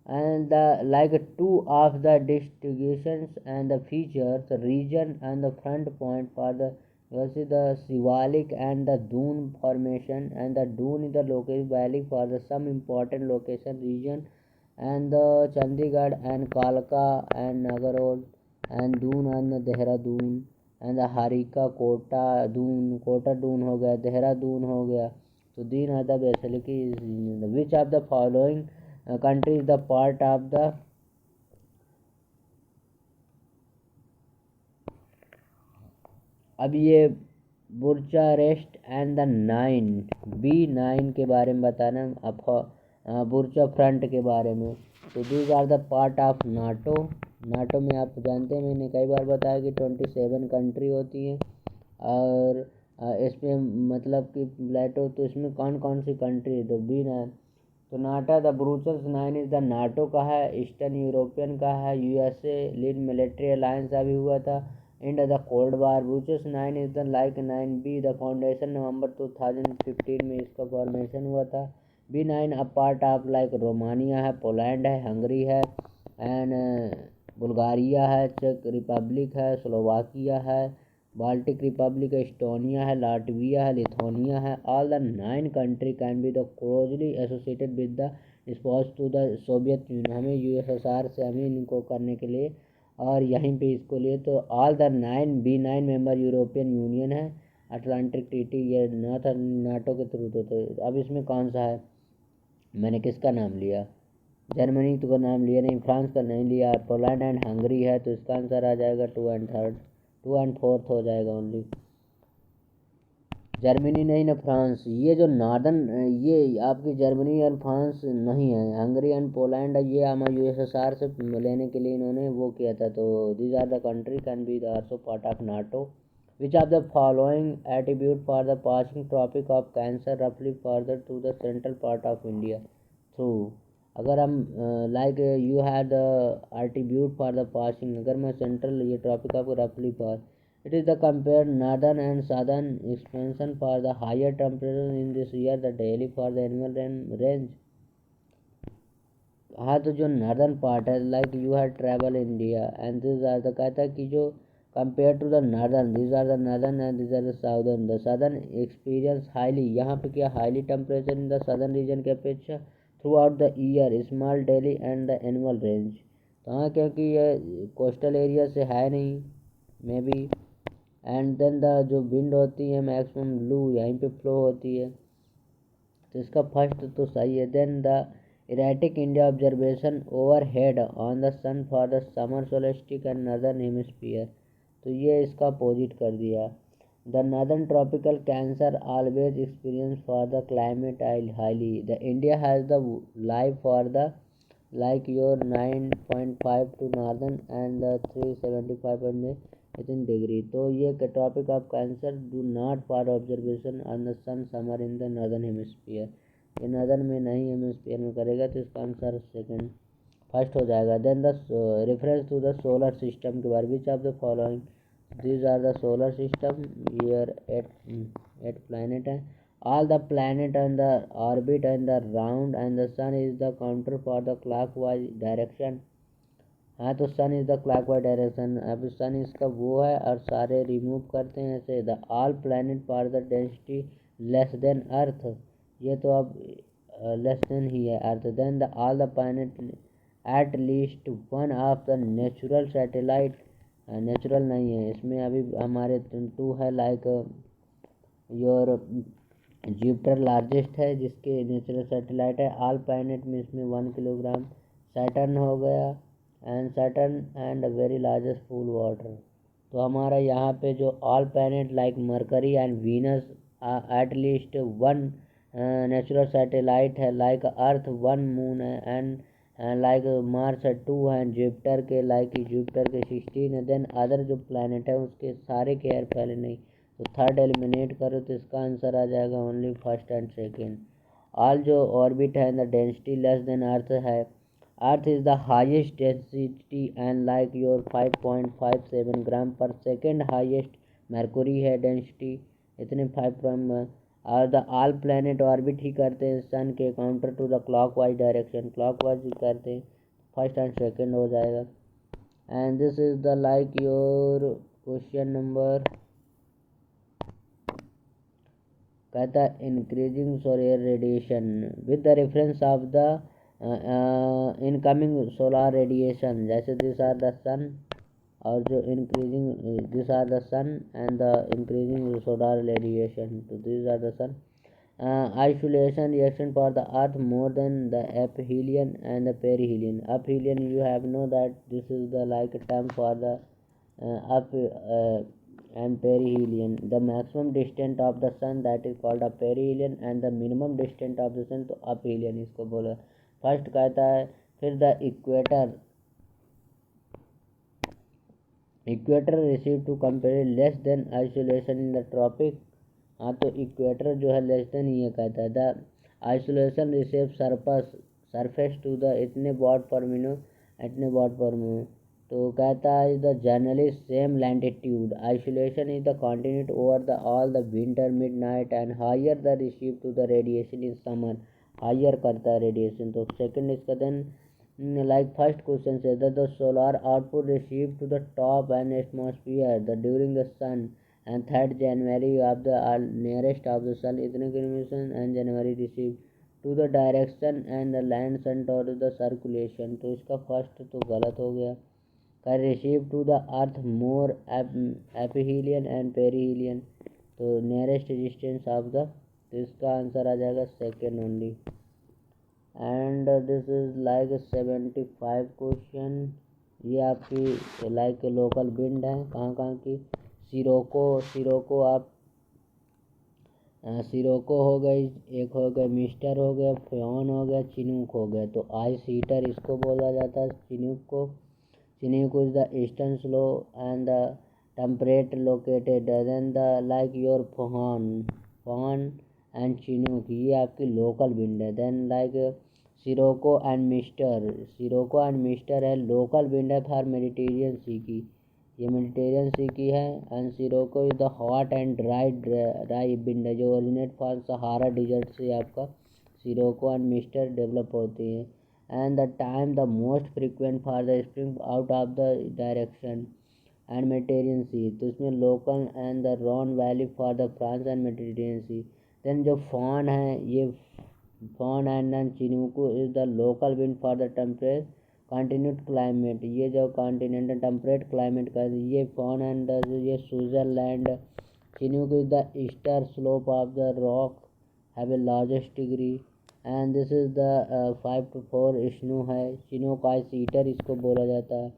and the like two of the distinctions and the features the region and the front point for the versus the Shivalik and the Doon formation, and the Doon is the location valley for the some important location region and the Chandigarh and Kalka and Nagarol and Doon and the Dehradun and the Harika Kota Doon हो गया, देहरादून हो गया। तो दीन आदा basically which of the following country is the part of the अब ये बुरचारेस्ट and the B9 के बारे में बताना, बुरचा फ्रंट के बारे में। तो these are the part of NATO में आप जानते हैं, मैंने कई बार बताया कि 27 कंट्री होती हैं। और इसमें मतलब कि प्लेटो, तो इसमें कौन कौन सी कंट्री है, तो B9 तो NATO the Brussels 9 is the NATO का है, ईस्टर्न यूरोपियन का है, यूएसए लीड मिलिट्री अलायंस अभी हुआ था, and the cold war. Brussels 9 is the like 9 B the foundation November 2015 में इसका फॉर्मेशन हुआ था। B9 a part of like Romania है, पोलैंड है, हंगरी है, एंड बुल्गारिया है, चेक रिपब्लिक है, स्लोवाकिया है, बाल्टिक रिपब्लिक, एस्टोनिया है, लाटविया है, लिथुआनिया है। All the 9 country can be the closely associated with the response to the Soviet Union. हमें यूएसएसआर से हमें इनको करने के लिए और यहीं पे इसको लिए तो all the 9 B9 member European union है, अटलांटिक ट्रीटी ये नाटो के थ्रू तो अब इसमें कौन सा है, मैंने किसका नाम लिया, जर्मनी तो का नाम लिया नहीं, फ्रांस का नहीं लिया, पोलैंड एंड हंगरी है, तो इसका आंसर आ जाएगा 2 एंड 3, 2 एंड 4 हो जाएगा ओनली। जर्मनी नहीं ना फ्रांस, ये जो नॉर्दर्न ये आपकी जर्मनी और फ्रांस नहीं है, हंगरी एंड पोलैंड ये हमारे यूएसएसआर से लेने के लिए इन्होंने वो किया था। तो these are the country can be also part of NATO. Which are the following attribute for the passing tropic of Cancer रफली further to the central part of India through. अगर हम like you have the attribute for the passing, अगर मैं central ये tropic of रफली पास, it is the compared northern and southern expansion for the higher temperature in this year the daily for the annual range। हाँ तो जो northern part है like you have travel India and this are the कहता है कि जो compare to the northern this are the northern and this are the southern experience highly, यहाँ पे क्या highly temperature in the southern region के अपेक्षा throughout the year small daily and the annual range. तो हाँ क्योंकि ये coastal area से है नहीं maybe, and then the जो विंड होती है मैक्सिमम लू यहीं पे फ्लो होती है, तो इसका फर्स्ट तो सही है। Then the erratic India observation overhead on the sun for the summer solstice and northern hemisphere, तो ये इसका अपोजिट कर दिया। The northern tropical cancer always experience for the climate highly, the India has the life for the like your 9.5 to northern and the 375 18 degree. तो ये tropic of Cancer do not for observation on the sun summer in the northern hemisphere, ये northern में नहीं hemisphere में करेगा, तो इसका answer second first हो जाएगा। Then the reference to the solar system के बारे में, which of the following these are the solar system, year 8 planet है, all the planet and the orbit and the round and the sun is the counter for the clockwise direction। हाँ तो सन is the clockwise direction, अब सन इसका वो है और सारे remove करते हैं ऐसे। The all planet for the density less than earth, ये तो अब लेस देन ही है earth. Then the all the planet at least one of the natural satellite, natural नहीं है इसमें अभी हमारे 2 है लाइक योर जुपिटर लार्जेस्ट है जिसके नेचुरल सैटेलाइट है। ऑल प्लैनेट में इसमें 1 किलोग्राम, सैटर्न हो गया and Saturn and very largest pool water. तो हमारा यहाँ पे जो all planet like mercury and Venus at least 1 natural satellite है, लाइक अर्थ 1 मून है एंड लाइक मार्स 2 हैं, जुपिटर के लाइक जुपिटर के 16 है। देन अदर जो प्लैनेट है उसके सारे के एयर पहले नहीं, तो थर्ड एलिमिनेट करो तो इसका आंसर आ जाएगा only first and second. All जो ऑर्बिट है the density less than earth है, earth is the highest density and like your 5.57 gram per second highest Mercury है डेंसिटी इतने 5 और द ऑल प्लैनेट ऑर्बिट ही करते हैं सन के counter to the clockwise direction, clockwise ही करते हैं, फर्स्ट एंड सेकेंड हो जाएगा। And this is the like your question number, कहता है increasing solar radiation with the reference of the incoming solar radiation, जैसे दिस आर द सन और जो increasing this are the sun and the increasing solar radiation, तो this are the sun. Isolation reaction for the earth more than the aphelion and the perihelion, up you have know that this is the like term for the up and perihelion, the maximum distance of the sun that is called a perihelion and the minimum distance of the sun तो aphelion इसको बोला। First कहता है फिर the equator receive to compare less than isolation in the tropic, हाँ तो equator जो है लेस देन ये कहता है। The isolation receipt surface to the इतने वॉट पर मिनट। तो कहता है the generally same latitude isolation is the continued over the all the winter midnight and higher the receive to the radiation in summer, higher करता है radiation. तो second इसका then like first question says that the solar output received to the top and atmosphere the during the sun and third January of the nearest of the sun इतने kilometre and January received to the direction and the land sun toward the circulation। तो इसका first तो गलत हो गया। का receive to the earth more aphelion and perihelion, तो nearest distance of the, तो इसका आंसर आ जाएगा second only. And this is like 75 question. ये आपकी लाइक लोकल विंड है कहाँ की, सिरोको आप सिरोको हो गई, एक हो गया मिस्टर हो गया, फ्योन हो गया, चिनूक हो गया। तो आइस हीटर इसको बोला जाता है चिनूक को। Chinook is the eastern slow and the temperate located then the like your phone and chinook, ये आपकी लोकल विंड है। Then like sirocco and mistral है लोकल विंड है फॉर मेडिटेरियन सी की, ये मेडिटेरियन सी की है। And sirocco is the hot and dry wind है जो ओरिजिनेट फॉर सहारा डिजर्ट से आपका सिरोको एंड मिस्टर डेवलप होती है। And the time the most frequent for the spring out of the direction and Mediterranean सी, तो इसमें local and the Rhone valley for the France and Mediterranean Sea. Then जो foehn है ये foehn and chinook is the local wind for the temperate continent climate, ये जो continental temperate climate का ये foehn and ये Switzerland. Chinook is the eastern slope of the rock have a largest degree and this is the 5 to 4 snow है। Chinook ice heater इसको बोला जाता है।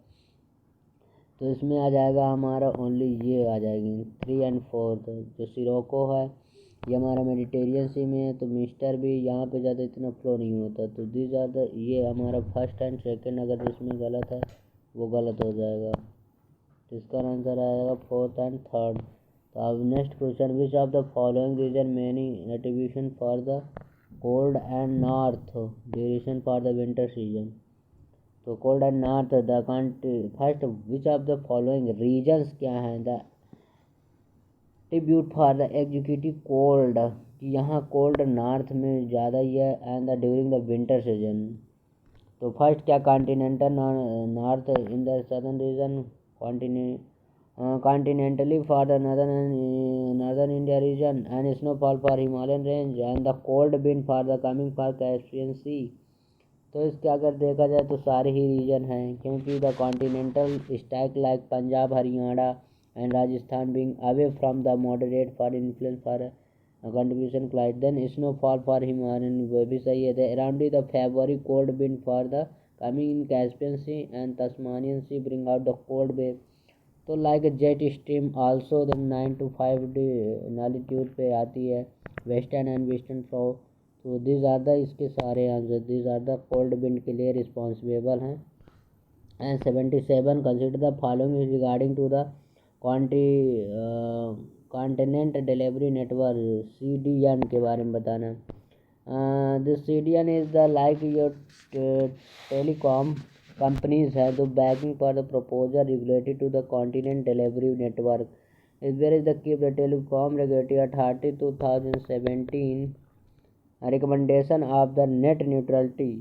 तो इसमें आ जाएगा हमारा ओनली ये आ जाएगी 3 and 4। जो सिरोको है ये हमारा मेडिटेरियन सी में है, तो मिस्टर भी यहाँ पे ज़्यादा इतना फ्लो नहीं होता। तो दिस आर द, ये हमारा फर्स्ट एंड सेकंड अगर इसमें गलत है वो गलत हो जाएगा। तो इसका आंसर आएगा फोर्थ एंड थर्ड। तो अब next question, which of the following region many attribution for the cold and north duration for the winter season. तो cold and north the country first which of the following regions क्या हैं the tribute for the executive cold, कि यहाँ cold north में ज़्यादा ही है and the during the winter season. तो फर्स्ट क्या continental north in the southern region continentally for the northern India region and snowfall for Himalayan range and the cold wind for the coming for Caspian Sea. तो इसके अगर देखा जाए तो सारे ही reason हैं, क्योंकि the continental stack like Punjab Haryana and Rajasthan being away from the moderate for influence for contribution climate, then snowfall for Himalayan वो भी सही है। Around the February cold wind for the coming in Caspian Sea and Tasmanian Sea bring out the cold wave। तो like jet stream also the 9 to 5 latitude पे आती है western and western flow। तो these are the इसके सारे answer, these are the cold wind के लिए responsible हैं। and 77 consider the following regarding to the continent delivery network CDN के बारे में बताना। This CDN is the like your telecom companies है जो backing for the proposal regulated to the continent delivery network is where is the keep the telecom regulatory authority 2017 recommendation of the net neutrality.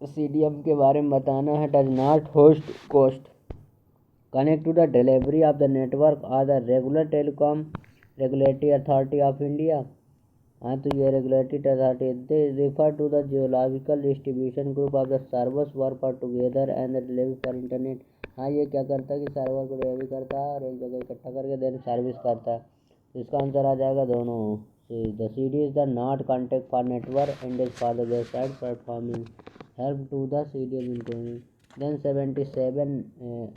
CDN के बारे में बताना है। Does not host cost connect to the delivery of the network or the regular telecom regulatory authority of India। हाँ, तो ये regulatory authority they refer to the geographical distribution group of the servers work for together and the delivery for internet। हाँ, ये क्या करता है कि server को डिलीवरी करता है और एक जगह इकट्ठा करके देन सर्विस करता है। तो इसका आंसर आ जाएगा दोनों। The CD is the not contact for network and is for the website performing help to the CDN maintaining। then 77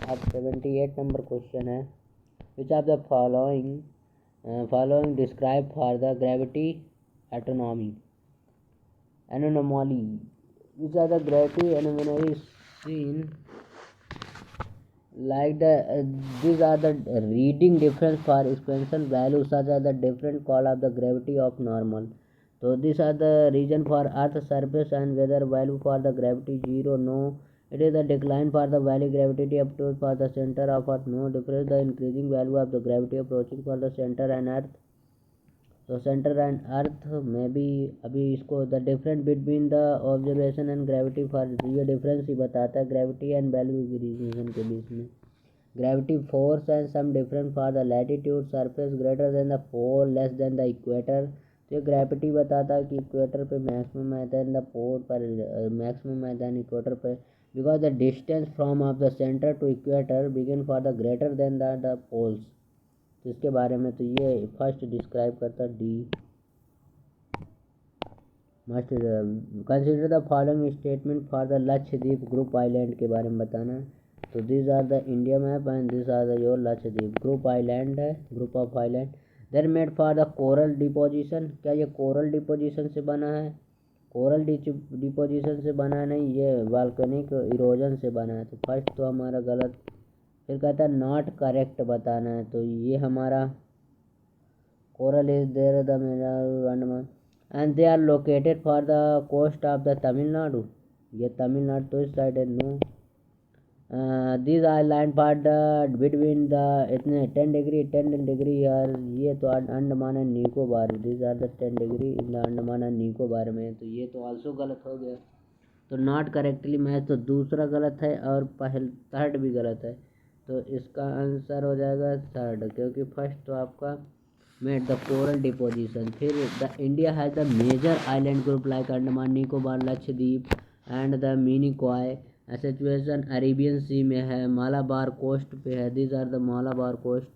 अब 78 नंबर क्वेश्चन है, which of the following describe for the gravity autonomy anomaly, which are the gravity anomaly seen like the these are the reading difference for expansion values such as the different call of the gravity of normal। तो this are the region for earth surface and whether value for the gravity zero no it is the decline for the valley gravity up to for the center of earth no difference the increasing value of the gravity approaching for the center and earth तो centre and earth में भी अभी इसको the difference between the observation and gravity for ये difference ही बताता है gravity and value region के बीच में gravity force and some difference for the latitude surface greater than the pole less than the equator तो ये ग्रेविटी बताता है कि इक्वेटर पे मैक्सिमम है देन द पोल पर मैक्सिमम है देन इक्वेटर पे because the distance from of the centre to equator begin for the greater than the poles तो इसके बारे में तो ये फर्स्ट डिस्क्राइब करता the must consider the following statement for the Lakshadweep group island के बारे में बताना है तो this are the India map and this are the your Lakshadweep group island है group of island there made for the coral deposition क्या ये coral deposition से बना है कोरल डिपोजिशन से बना है नहीं ये वॉल्केनिक इरोजन से बना है तो फर्स्ट तो हमारा गलत फिर कहता है नॉट करेक्ट बताना है तो ये हमारा coral is there the Andaman and they are located for the coast of the Tamil Nadu ये तमिलनाडु तो इस साइड है no this island for the between the इतने 10 डिग्री यार ये तो Andaman and Nicobar this are the 10 degree in the Andaman and Nicobar में तो ये तो ऑल्सो गलत हो गया तो नॉट करेक्टली मैच तो दूसरा गलत है और थर्ड भी गलत है तो इसका आंसर हो जाएगा थर्ड क्योंकि फर्स्ट तो आपका मेड द कोरल डिपोजिशन फिर the India has the major island group like Andaman Nicobar Lakshadweep and the Minicoy situation Arabian Sea में है मालाबार कोस्ट पे है this are the Malabar coast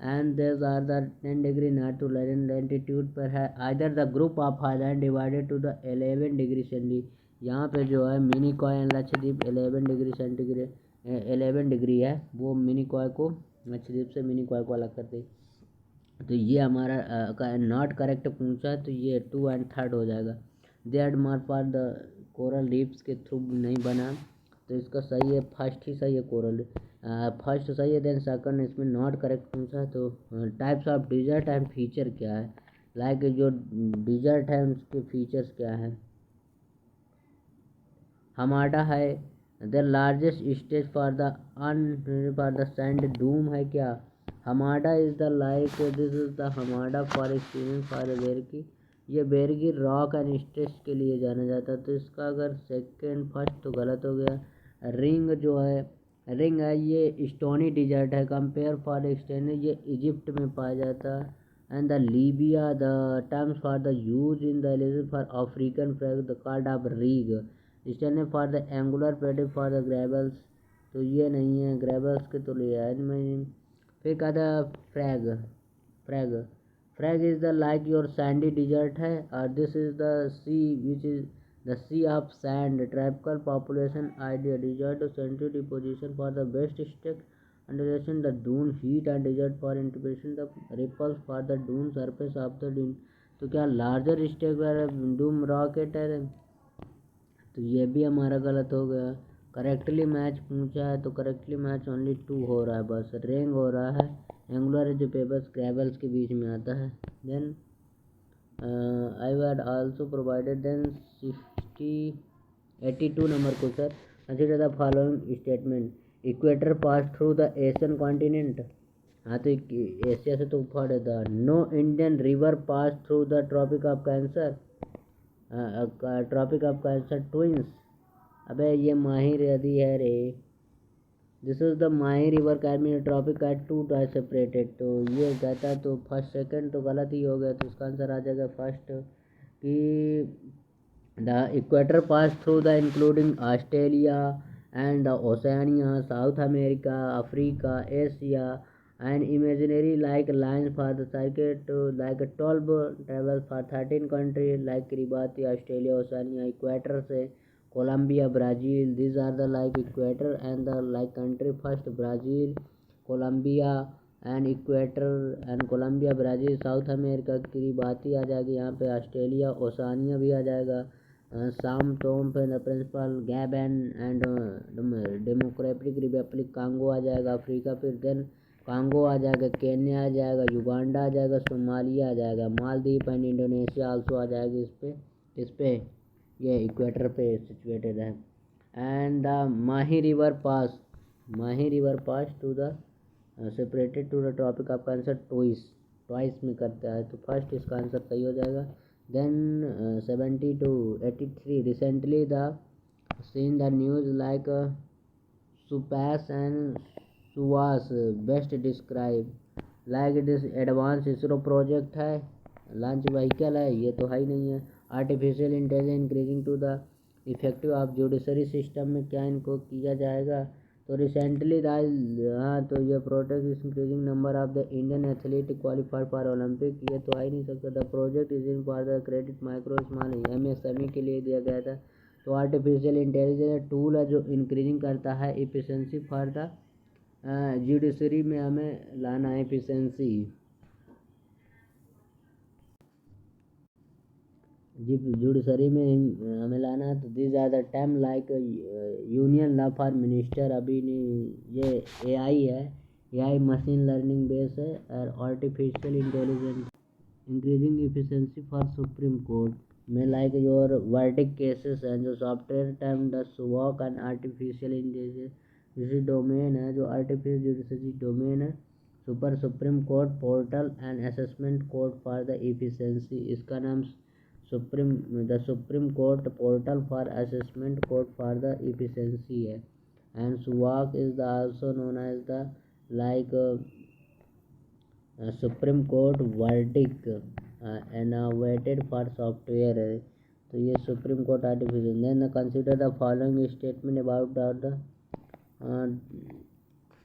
and this are the 10 degree north to latitude पर है either the group of island divided to the 11 degree centi यहाँ पे जो है Minicoy and Lakshadweep 11 degree centigrade 11 degree है वो मिनिकॉय को लक्षद्वीप से मिनिकॉय को अलग करते तो ये हमारा नॉट करेक्ट पूछा तो ये 2 एंड थर्ड हो जाएगा they add mark for the coral reefs के थ्रू नहीं बना तो इसका सही है फर्स्ट ही सही है कोरल फर्स्ट सही है देन सेकंड इसमें नॉट करेक्ट पूछा तो types of dessert and feature क्या है लाइक जो डिजर्ट है उसके फीचर्स क्या है हमारा है the largest stage for the sand Doom है क्या हमारा is the like this is the हमारा फॉर एक्सपीरियंस फॉर बेरकी ये बेरगी रॉक एंड स्टेज के लिए जाना जाता है तो इसका अगर सेकंड फर्स्ट तो गलत हो गया रिंग जो है रिंग है ये स्टोनी डिजर्ट है कंपेयर फॉर एक्सटेंड ये इजिप्ट में पाया जाता है and the Libya the terms for the use in the eligible for African flag the card of reg stand for the angular pedic for the gravels तो ये नहीं है ग्रेबल्स के तो लिया है मैं फिर कहा था frag frag frag is the like your sandy desert है और this is the sea which is the sea of sand tribal population idea desert sentry deposition for the best stake understand the dune heat and desert for interpretation the ripples for the dune surface of the dune तो क्या larger stake Doom rocket है तो ये भी हमारा गलत हो गया करेक्टली मैच पूछा है तो करेक्टली मैच ओनली 2 हो रहा है बस रेंग हो रहा है एंगुलर जो पेपर्स ग्रेवल्स के बीच में आता है then I had also provided then 82 number question consider the following statement equator pass through the Asian continent हाँ तो एशिया से तो पढ़े था no Indian river pass through the tropic of Cancer tropic of Cancer twins अबे ये माही नदी है रे this is the Mahi river can tropic का 2 सेपरेटेड तो ये कहता तो फर्स्ट सेकंड तो गलत ही हो गया तो इसका आंसर आ जाएगा फर्स्ट कि the equator pass through the including Australia and the Oceania south America Africa Asia and imaginary like lines for the circuit like 12 travel for 13 countries like Kiribati, Australia, Oceania, Equator से Colombia, Brazil these are the like equator and the like country first Brazil, Colombia and Equator and Colombia, Brazil, South America Kiribati आ जाएगी यहाँ पे Australia Oceania भी आ जाएगा Sao Tome पे Principe Gabon and Democratic Republic Congo आ जाएगा Africa फिर देन कांगो आ जाएगा, केन्या आ जाएगा, युगांडा आ जाएगा, सोमालिया आ जाएगा, मालदीव एंड इंडोनेशिया आल्सो आ जाएगा इस पे ये इक्वेटर पे सिचुएटेड है। And the Mahi river pass to the separated to the tropic. आपका आंसर ट्वाइस में करता है, तो फर्स्ट इसका आंसर सही हो जाएगा। Then 70 to 83 recently the seen the news like SUPACE and SUVAS best describe like it is advance ISRO project है, लॉन्च व्हीकल है, ये तो है ही नहीं है। Artificial intelligence increasing to the effective of judiciary system में क्या इनको किया जाएगा, तो रिसेंटली हाँ, तो ये project is increasing number of the Indian athlete qualified for Olympic, ये तो आ ही नहीं सकता। The project is in for the credit micro small MSME के लिए दिया गया था। तो आर्टिफिशियल इंटेलिजेंस टूल है जो इंक्रीजिंग करता है इफिशेंसी फॉर द जुडिशरी में हमें लाना है एफिशिएंसी, जुडिशरी में हमें लाना है। तो this are the term like union law for minister, अभी नहीं, ये एआई है, एआई मशीन लर्निंग बेस है, और artificial intelligence increasing efficiency for Supreme Court में लाइक योर वर्डिक केसेस हैं जो software term the SUVAS and artificial intelligence domain है, जो आर्टिफिशियल जुडिशरी डोमेन है। Supreme Court portal and assessment code for the efficiency, इसका नाम Supreme Court portal for assessment code for the efficiency है। And SUVAS is the also known as the like Supreme Court verdict innovated for software है, तो ये Supreme Court artificial. Then consider the following statement about the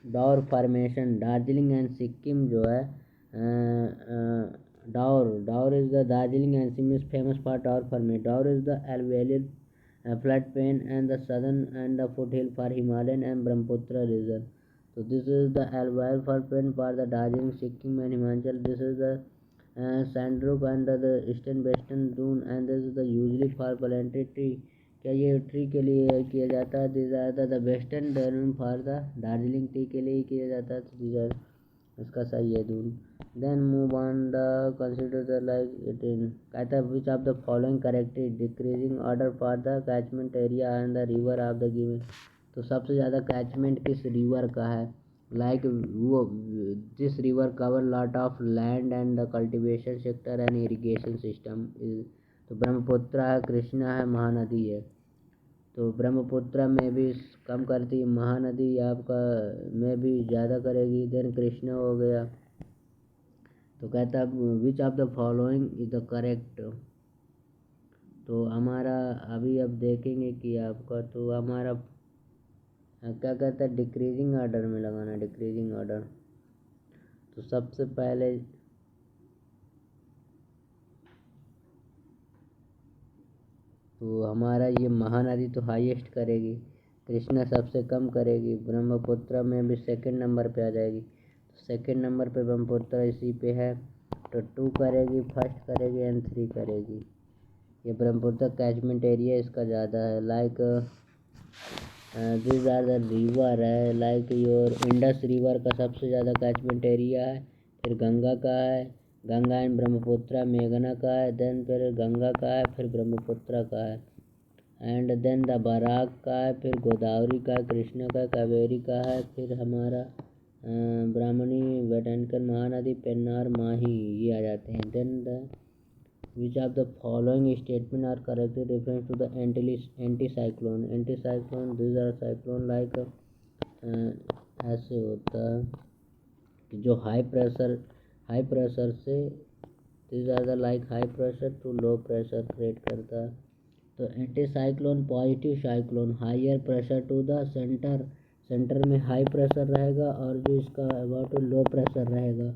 Duar formation. Darjeeling and Sikkim जो है Dour is the Darjeeling and Sikkim is famous for Dour formation. Dour is the elevated floodplain and the southern and the foothill for Himalayan and Brahmaputra region. So this is the elevated floodplain for the Darjeeling, Sikkim and Himachal. This is the Sandrook and the eastern western dune, and this is the usually for planetary tree. क्या ये tree के लिए किया जाता है? This are the western dune for the Darjeeling tree के लिए किया जाता है, तो दिस आर इसका सही है दून। Then move on the consider the like 18 कहता है which of the following correct decreasing order for the catchment area and the river of the given. तो सबसे ज़्यादा कैचमेंट किस रिवर का है, लाइक वो this river cover lot of land and the cultivation sector and irrigation system. तो ब्रह्मपुत्र है, कृष्णा है, महानदी है। तो ब्रह्मपुत्र में भी कम करती है, महानदी आपका में भी ज़्यादा करेगी। देन कृष्णा हो गया, तो कहता है which of the following is the correct. तो हमारा अभी अब देखेंगे कि आपका, तो हमारा क्या कहता है डिक्रीजिंग ऑर्डर में लगाना, डिक्रीजिंग ऑर्डर। तो सबसे पहले तो हमारा ये महानदी तो हाईएस्ट करेगी, कृष्णा सबसे कम करेगी, ब्रह्मपुत्र में भी सेकंड नंबर पे आ जाएगी। तो सेकंड नंबर पे ब्रह्मपुत्र इसी पे है, तो 2 करेगी, फर्स्ट करेगी एंड 3 करेगी। ये ब्रह्मपुत्र कैचमेंट एरिया इसका ज़्यादा है, like this are the river है, लाइक योर इंडस रिवर का सबसे ज़्यादा कैचमेंट एरिया है, फिर गंगा का है, गंगा एंड ब्रह्मपुत्र, मेघना का है, देन फिर गंगा का है, फिर ब्रह्मपुत्र का है, एंड देन द बराक का है, फिर गोदावरी का, कृष्णा का, कावेरी का है, फिर हमारा ब्राह्मणी, वेटनकर, महानदी, पेन्नार, माही, ये आ जाते हैं। Then the which of the following statement are correct reference to the anticyclone. Anticyclone this are cyclone like ऐसे होता है कि जो हाई प्रेशर से this are the like high pressure to low pressure create करता है। तो anticyclone positive cyclone, higher pressure to the centre में हाई प्रेशर रहेगा, और जो इसका अबाउट लो प्रेशर रहेगा।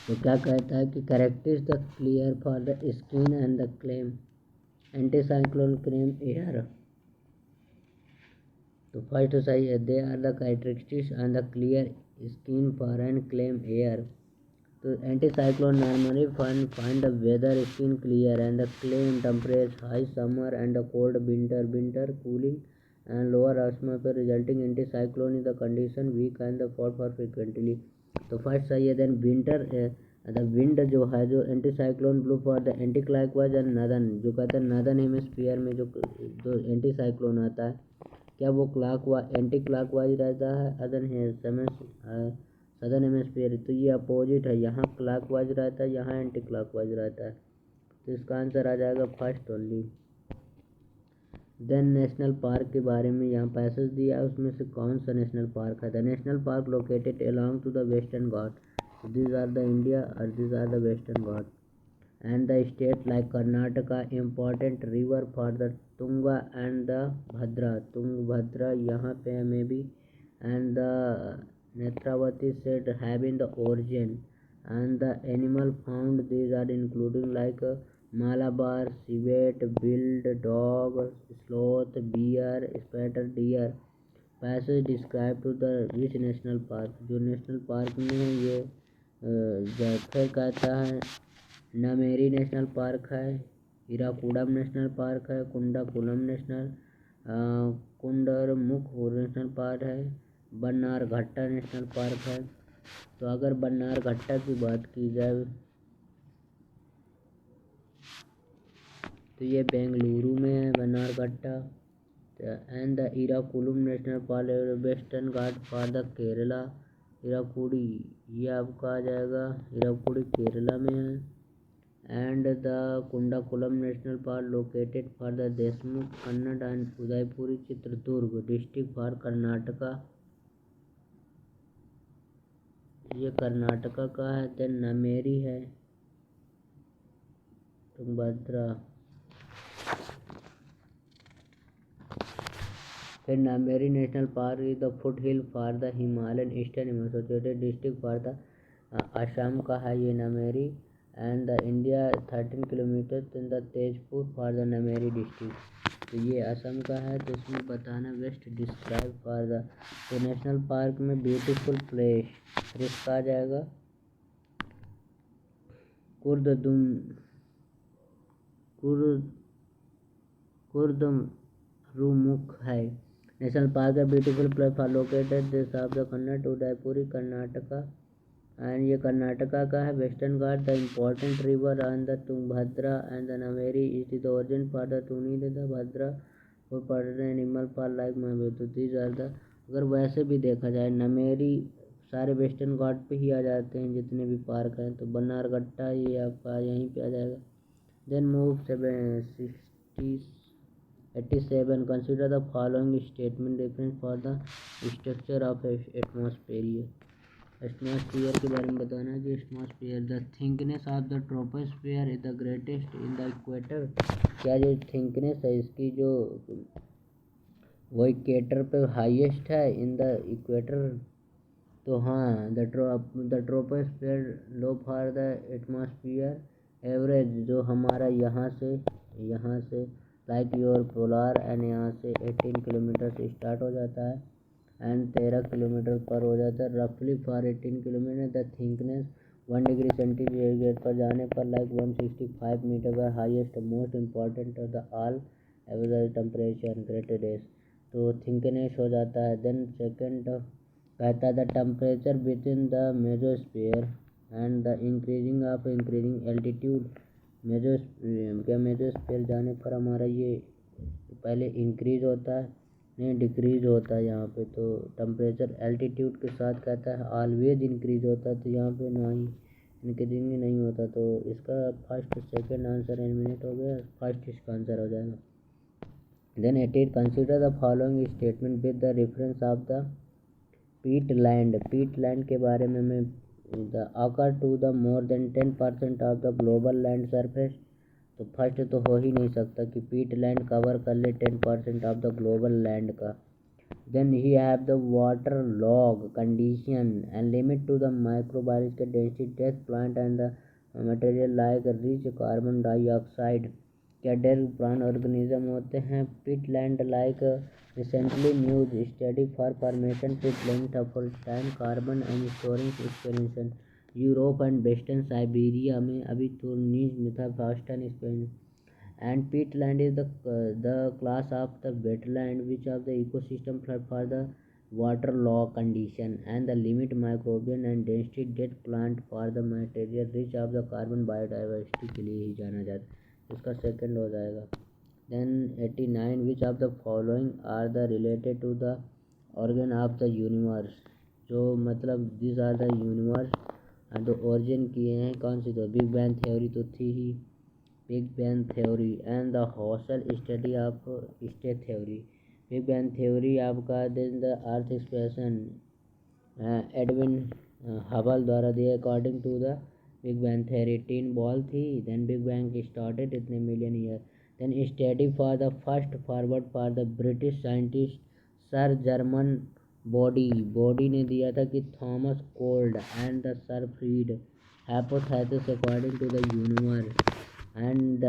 तो क्या कहता है कि characters the clear for the skin and the claim anticyclone claim air. तो फर्स्ट सही है, they are the characteristics and the clear skin for and claim air. तो anticyclone normally find the weather skin clear and the claim temperature high summer and the cold winter cooling and lower atmosphere resulting anticyclone is the condition weak and the fall for frequently. तो first सही है। Then winter the wind जो है जो anti cyclone blue for the anti clockwise and northern, जो कहते हैं northern hemisphere में जो एंटी साइक्लोन आता है, क्या वो एंटी क्लॉकवाइज रहता है अदर है सदर्न हेमिस्फीयर, तो ये अपोजिट है, यहाँ क्लॉकवाइज रहता है, यहाँ एंटी क्लॉकवाइज रहता है, तो इसका आंसर आ जाएगा first only. Then national park के बारे में यहाँ पैसेज दिया है, उसमें से कौन सा नेशनल पार्क है। The national park located along to the western ghat, these are the India or these are the Western Ghats, and the state like Karnataka important river for the Tunga and the Bhadra, Tungabhadra यहाँ पे है maybe, and the Netravati said having the origin, and the animal found these are including like Malabar, civet, wild dog, sloth, bear, spider, deer। Passage describe to the which national park, जो national park में है ये फिर कहता है Nameri national park है, इराकुडम national park है, Kudankulam national Kudremukh national park है, बन्नारघट्टा नेशनल पार्क है। तो अगर बन्नारघट्टा की बात की जाए तो ये बेंगलुरु में है Bannerghatta. And the Eravikulam national park western Ghat for the Kerala, इराकुडी ये आपका आ जाएगा, इराकुडी केरला में है। And the Kundakulam national park located for the Deshmukh Kannada and Udupi Chitradurga district for Karnataka, ये कर्नाटका का है। देन नामेरी है तुंगभद्रा, फिर Nameri national park is the foothill for the Himalayan eastern associated district for the Assam का है ये Nameri. And the India 13 kilometre in the Tezpur for the Nameri district, तो ये असम का है। तो इसमें बताना वेस्ट डिस्क्राइब फॉर द, तो नेशनल पार्क में ब्यूटीफुल प्लेस इसका आ जाएगा कुर्दमुख है। नेशनल पार्क है beautiful place for located this of the Kannada Udupi Karnataka, and ये कर्नाटका का है। Western Ghat the important river and the Tungabhadra and the Nameri is the origin for the Tunga the Bhadra for पर्यटन एनिमल फॉर लाइक महाबे, तो दीज आर द, अगर वैसे भी देखा जाए नामेरी सारे वेस्टर्न घाट पे ही आ जाते हैं जितने भी पार्क हैं, तो बन्नारघट्टा ये आपका यहीं पे आ जाएगा। Then move 87 consider the following statement reference for the structure of atmosphere, atmosphere के बारे में बताना है कि atmosphere the thickness of the troposphere is the greatest in the equator, क्या जो थिकनेस है इसकी जो वो इक्वेटर पे हाईएस्ट है इन द इक्वेटर, तो हाँ the troposphere low for the atmosphere average, जो हमारा यहाँ से लाइक योर पोलार एंड यहाँ से 18 किलोमीटर से स्टार्ट हो जाता है एंड 13 किलोमीटर पर हो जाता है रफली for 18 kilometre. The thickness 1 degree centigrade पर जाने पर लाइक 165 मीटर पर highest most important of the all average temperature greater days, तो थिकनेस हो जाता है। देन सेकेंड कहता है the temperature with in the mesosphere and the increasing altitude, mesosphere जाने पर हमारा ये पहले इंक्रीज होता है नहीं डिक्रीज होता है यहाँ पे, तो टेम्परेचर एल्टीट्यूड के साथ कहता है ऑलवेज इंक्रीज होता है, तो यहाँ पे ना ही इंक्रीजिंग नहीं होता, तो इसका फर्स्ट सेकंड आंसर एलिमिनेट हो गया, फर्स्ट इसका आंसर हो जाएगा। Then 18 consider the following statement with the reference of the peatland के बारे में मैं the occur to the more than 10% of the global land surface, तो फर्स्ट तो हो ही नहीं सकता कि पीटलैंड कवर कर ले 10% ऑफ द ग्लोबल लैंड का। देन ही have the water log condition and limit to the microbiological density death plant and the material like rich carbon dioxide, क्या डेड प्लांट ऑर्गेनिज्म होते हैं peatland like recently news study for formation peatland for time carbon and storing expansion, Europe and western Siberia में अभी तो नीज में था western Spain And peatland is the class of the wetland which of the ecosystem for the water law condition and the limit microbial and density dead plant for the material rich of the carbon biodiversity के लिए ही जाना जाता है। इसका second हो जाएगा। Then 89 which of the following are the related to the organ of the universe, जो मतलब these are the universe and the origin किए हैं कौन सी, तो बिग बैंग थ्योरी तो थी ही, big bang theory and the हॉसल steady of state theory. Big bang theory आपका then the earth expression Edwin Hubble द्वारा दिया according to the big bang theory. Tiny ball थी, देन बिग बैंग स्टार्टेड इतने million year. Then study for the first forward for the British scientist sir German body ने दिया था कि Thomas cold and the sir Fred hypothesis according to the universe and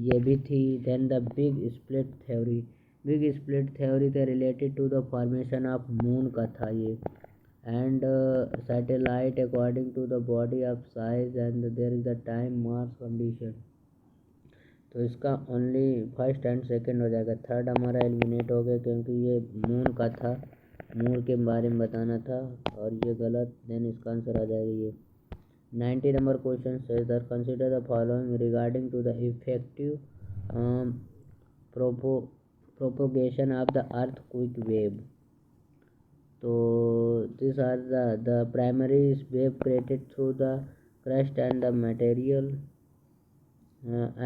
ये भी थी। Then the big split theory, big split theory थे related to the formation of moon का था ये। And satellite according to the body of size and there is the time mass condition. तो इसका only first and second हो जाएगा, third हमारा eliminate हो गया क्योंकि ये मून का था, मून के बारे में बताना था और ये गलत। देन इसका आंसर आ जाएगा ये। 90 number question says that consider the following regarding to the effective propagation of the earthquake wave. So these are the primary wave created through the crust and the material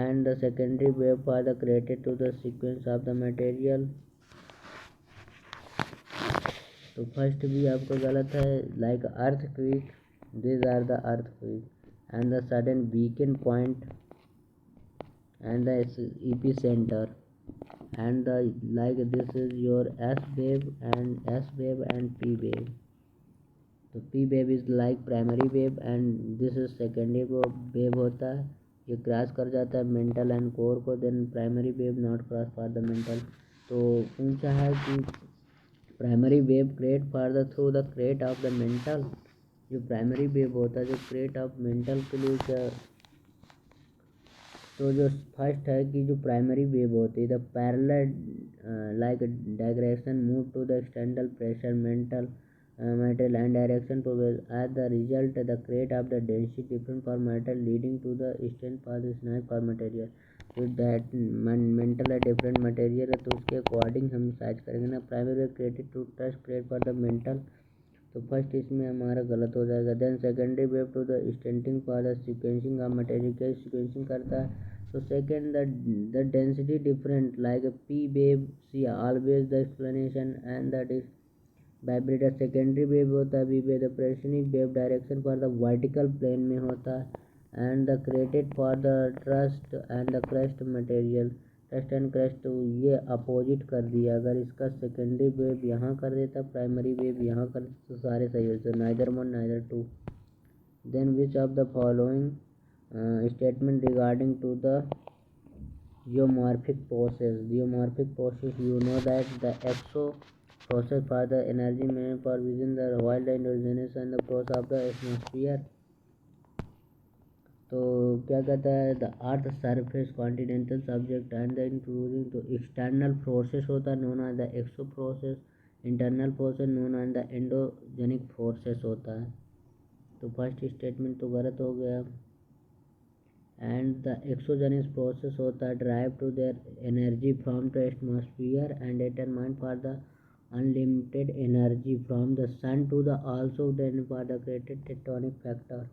and the secondary wave are the created to the sequence of the material. तो first भी आपका गलत है, like earthquake, these are the earthquake and the sudden beacon point and the epicenter and the like this is your S wave and P wave. तो P wave is like primary wave and this is secondary wave होता है, ये cross कर जाता है mantle and core को, then primary wave not cross for the mantle. तो पूछा है कि primary wave create for the through the create of the mantle, जो प्राइमरी वेव होता है जो क्रिएट ऑफ मेंटल के लिए क्या, तो जो फर्स्ट है कि जो प्राइमरी वेव होती है the parallel like direction move to the external pressure mantle metal and direction to at the result the create of the density different for metal leading to the strength for the snipe for material. तो that mantle है different material है तो उसके according हम size करेंगे ना। Primary wave created to trust create for the mantle, तो first इसमें हमारा गलत हो जाएगा। Then secondary wave to the standing for the sequencing of material के सिक्वेंसिंग करता है, तो second the density different like P wave S always the explanation and that is vibrator. Secondary wave होता है वी वेव द प्रेशनिक wave direction for the vertical plane में होता है and the created for the trust and the crust material. Trust and crust ये opposite कर दिया, अगर इसका सेकेंडरी वेव यहाँ कर देता प्राइमरी वेव यहाँ कर देता तो सारे सही होते, neither one neither two. Then which of the following statement regarding to the geomorphic process, geomorphic process you know that the exo process for the energy man for within the wild endogenous and the process of the atmosphere। तो क्या कहता है the earth surface continental subject and the including, तो external forces होता है known as the exo process, internal forces known as the endogenic forces होता है। तो फर्स्ट स्टेटमेंट तो गलत हो गया। एंड द एक्सोजेनिक प्रोसेस होता है drive to their energy from the atmosphere and determine for the unlimited energy from the sun to the also then for the created tectonic factor.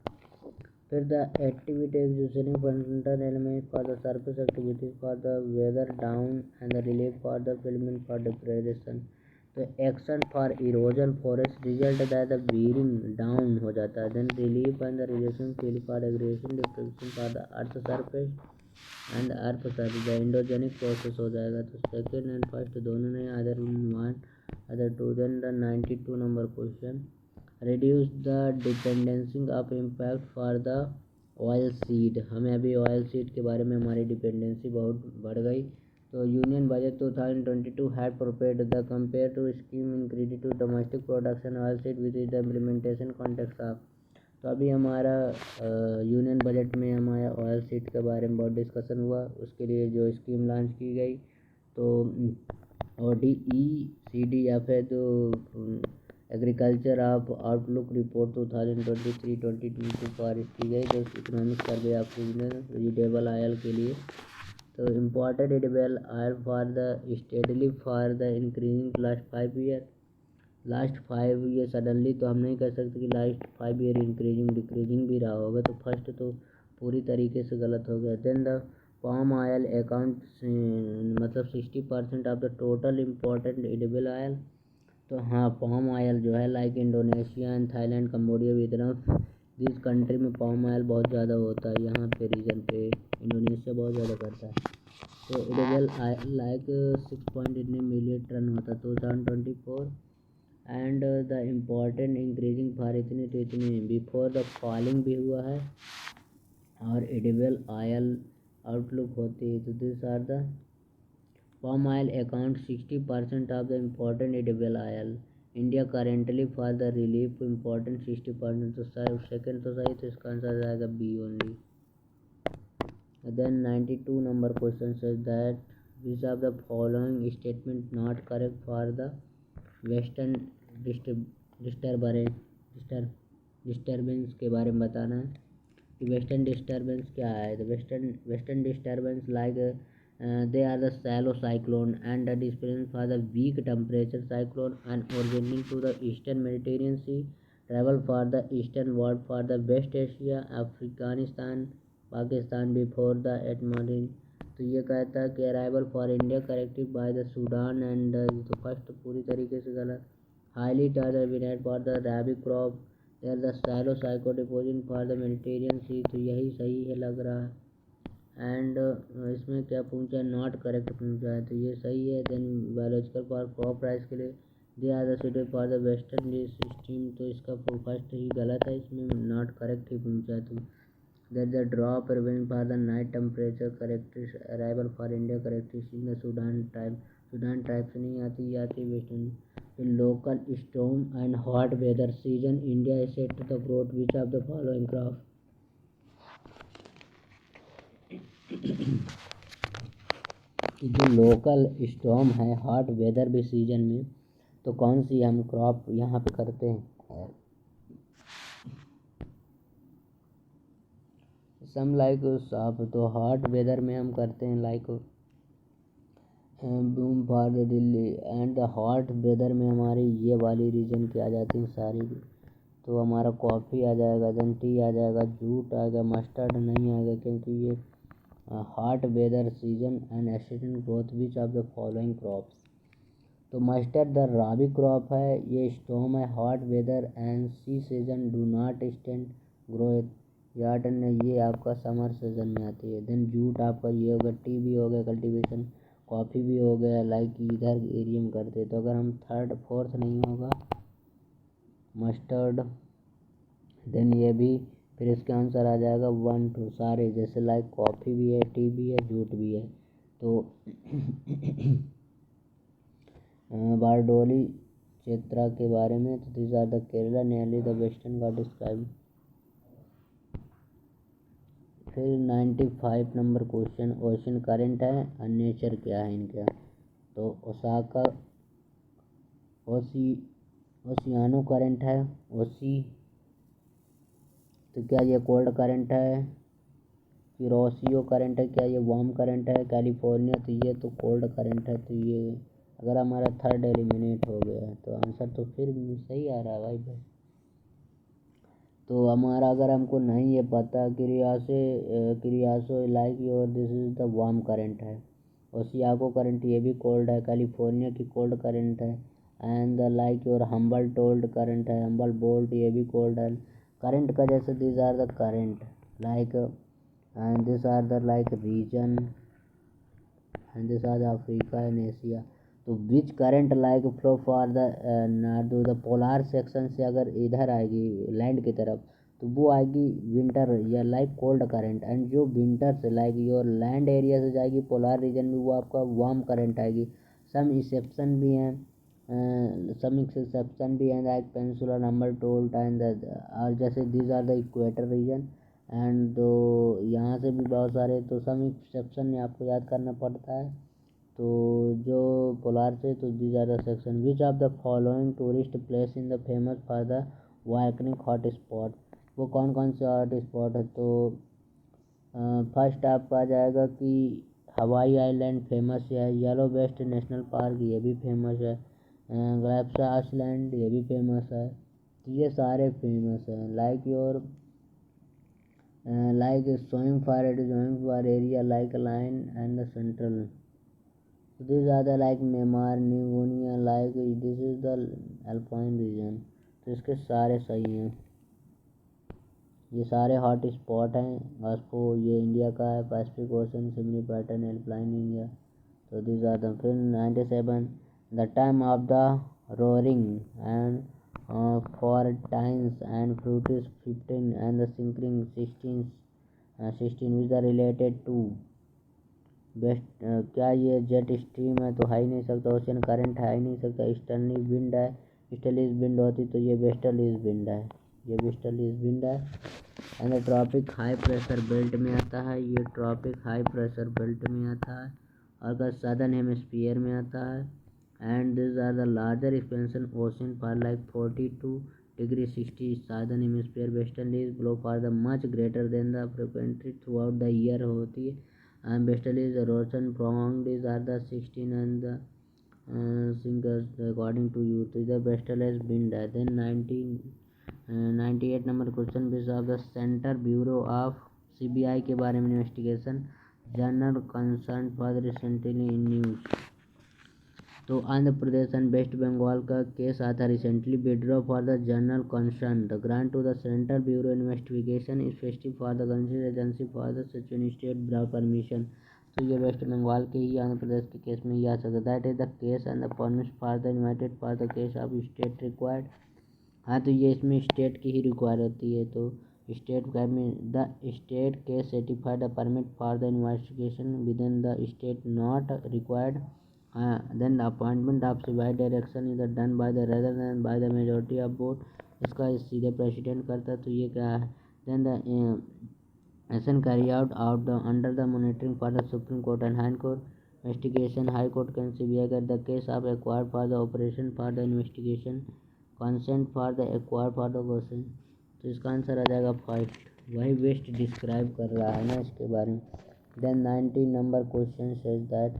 फिर the activity existing fundamental element for the surface activity for the weather down and the relief for the filming for depression. तो action for erosion forest result that the bearing down हो जाता है, then relief and the relation feel for aggression destruction for the earth surface and earth surface the endogenic process हो जाएगा। तो second and first दोनों ने other one other two. Then the 92 number question reduce the dependency of impact for the oil seed. हमें अभी oil seed के बारे में हमारी डिपेंडेंसी बहुत बढ़ गई। तो union budget 2022 had proposed the compare to scheme increase to domestic production oil seed with the implementation context of. तो अभी हमारा यूनियन बजट में हमारा ऑयल सीड के बारे में बहुत डिस्कशन हुआ, उसके लिए जो स्कीम लॉन्च की गई तो ODE/CD या फिर जो एग्रीकल्चर ऑफ आउटलुक रिपोर्ट 2023-22 पारित की गई, जो economic survey of vegetable oil के लिए। तो imported edible oil for the steadily for the increasing last 5 year. Last 5 year suddenly तो हम नहीं कह सकते कि लास्ट 5 ईयर इंक्रीजिंग डिक्रीजिंग भी रहा होगा, तो फर्स्ट तो पूरी तरीके से गलत हो गया। Then the palm oil account मतलब 60% of the total important edible oil. तो हाँ, पाम ऑयल जो है like Indonesia and Thailand, Cambodia, Vietnam, जिस कंट्री में पाम ऑयल बहुत ज़्यादा होता है, यहाँ पे रीजन पे इंडोनेशिया बहुत ज़्यादा करता है। तो edible oil like 6.8 million tonne होता 2024 and the important increasing for इतने तो इतने बिफोर द फॉलिंग भी हुआ है और एडिबल ऑयल आउटलुक होती है। तो this are the palm oil accounts 60% of the important edible oil. India currently for the relief important 60%। तो सेकेंड तो सही, तो इसका आंसर जाएगा B only. Then 92 number question says that which of the following statement not correct for the western disturbance के बारे में बताना है कि वेस्टर्न डिस्टर्बेंस क्या है। तो western disturbance like they are the shallow cyclone and the displacement for the weak temperature cyclone and originating to the eastern Mediterranean Sea, travel for the eastern world for the West Asia, Afghanistan, Pakistan before the Atlantic। तो ये कहता है कि arrival for India corrected by the Sudan and तो first पूरी तरीके से गलत। Highly turbinate for the rabi crop, there the shallow psycho deposit for the Mediterranean सी। तो यही सही है लग रहा है। एंड इसमें क्या पूछा है, नॉट करेक्ट पूछा है, तो ये सही है। Then biological for crop price के लिए they are the suited for the western system, तो इसका फर्स्ट ही गलत है, इसमें नॉट करेक्ट ही पूछा है। तो that the drop prevent for the night temperature characteristic arrival for India characteristic in the Sudan type से नहीं आती, ये आती western. Local storm and hot weather season India is set to the growth which of the following crop. कि जो local storm है hot weather भी season में, तो कौन सी हम क्रॉप यहाँ पे करते हैं। सम लाइक आप तो हॉट वेदर में हम करते हैं like boom for the Delhi and the hot weather में हमारी ये वाली रीजन की आ जाती हैं सारी। तो हमारा कॉफ़ी आ जाएगा, देन टी आ जाएगा, जूट आएगा, मस्टर्ड नहीं आएगा क्योंकि ये hot weather season and extend growth which of the following crops. तो मस्टर्ड द राबी क्रॉप है, ये स्टॉर्म है, hot weather and sea season do not stand growth, यार्टन ये आपका समर सीजन में आती है। देन जूट आपका ये हो गया, टी भी हो गया कल्टीवेशन, कॉफ़ी भी हो गया लाइक इधर एरिया में करते। तो अगर हम थर्ड फोर्थ नहीं होगा मस्टर्ड, देन ये भी, फिर इसका आंसर आ जाएगा 1 2 सारे, जैसे लाइक कॉफ़ी भी है, टी भी है, जूट भी है। तो बारडोली क्षेत्र के बारे में, तो this are the Kerala nearly the western ghat describe. फिर 95 नंबर क्वेश्चन, ओशन करंट है और नेचर क्या है इनका। तो ओसाका ओशियानो करंट है, तो क्या ये कोल्ड करंट है। किरोशियो करंट है, क्या ये वार्म करंट है। कैलिफोर्निया, तो ये तो कोल्ड करंट है। तो ये अगर हमारा थर्ड एलिमिनेट हो गया है तो आंसर तो फिर सही आ रहा है भाई। तो हमारा अगर हमको नहीं ये पता Kuroshio like your this is the warm current है। ओशियाको करंट ये भी कोल्ड है, कैलिफोर्निया की कोल्ड करंट है। And the like your Humboldt current है, हम्बल बोल्ट ये भी कोल्ड है। करंट का जैसे this are the current like and this are the like region and this are the Africa and Asia. तो which current like flow for the polar section से अगर इधर आएगी लैंड की तरफ तो वो आएगी विंटर या लाइक कोल्ड करंट। एंड जो विंटर से लाइक योर लैंड एरिया से जाएगी पोलार रीजन में वो आपका वार्म करंट आएगी। सम एक्सेप्शन भी हैं सम एक्सेप्शन भी हैं like peninsula number told and और जैसे these are the equator region and तो यहाँ से भी बहुत सारे, तो सम एक्सेप्शन आपको याद करना पड़ता है। तो जो पोलार से, तो these are the section which of the following tourist place in the famous for the volcanic hot spot, वो कौन कौन से हॉट स्पॉट है। तो फर्स्ट आपका आ जाएगा कि हवाई आइलैंड फेमस है, येलो वेस्ट नेशनल पार्क ये भी फेमस है, ग्लैप्सा आइसलैंड ये भी फेमस है। तो ये सारे फेमस हैं like your like showing for it showing for area like a line and the central. So these are the like Myanmar, New Guinea, like this is the Alpine region। तो इसके सारे सही हैं, ये सारे हॉट स्पॉट हैं। आपको ये इंडिया का है, Pacific Ocean, similarly pattern, alpine India. तो दिस आर द फिर 97 the time of the roaring and forties and furious 15 and the shrieking 16 which are related to west. क्या ये जेट स्ट्रीम है, तो है ही नहीं सकता। ओशन करंट है ही नहीं सकता। ईस्टर्ली विंड है, ईस्टर्ली विंड होती तो ये वेस्टर्ली विंड है, ये वेस्टर्ली विंड है। And tropic high pressure belt में आता है, ये ट्रॉपिक हाई प्रेशर बेल्ट में आता है, अगर सदर्न हेमिस्फीयर में आता है। And this are the larger expansion ocean for like 42°60 southern hemisphere, westerly blow for the much greater than the frequently throughout the year होती है। And westerly the ocean prolonged these are the 16 and the singers according to you। तो इधर westerly wind है। Then 98 number question base of the centre bureau of CBI के बारे में investigation general concern for recently in news. तो Andhra Pradesh and west Bengal का case आता recently withdraw for the general concern the grant to the central bureau investigation is festive for the consider agency for the situation state without permission. तो ये waste Bengal के ही आंध्र प्रदेश के case में ही आ सकता है। That is the case and the permission for the invited for the case of state required. हाँ, तो ये इसमें स्टेट की ही रिक्वायर होती है। तो state the state case certified the permit for the investigation within the state not required. Then the appointment of CBI direction is done by the rather than by the majority of vote. इसका सीधे president करता है। तो ये क्या है। Then the action carry out the under the monitoring for the supreme court and high court investigation. High court can CBI get the case of acquired for the operation for the investigation consent for the acquired for the question। तो इसका answer आ जाएगा first, वही waste describe कर रहा है ना इसके बारे में। Then 90 number question says that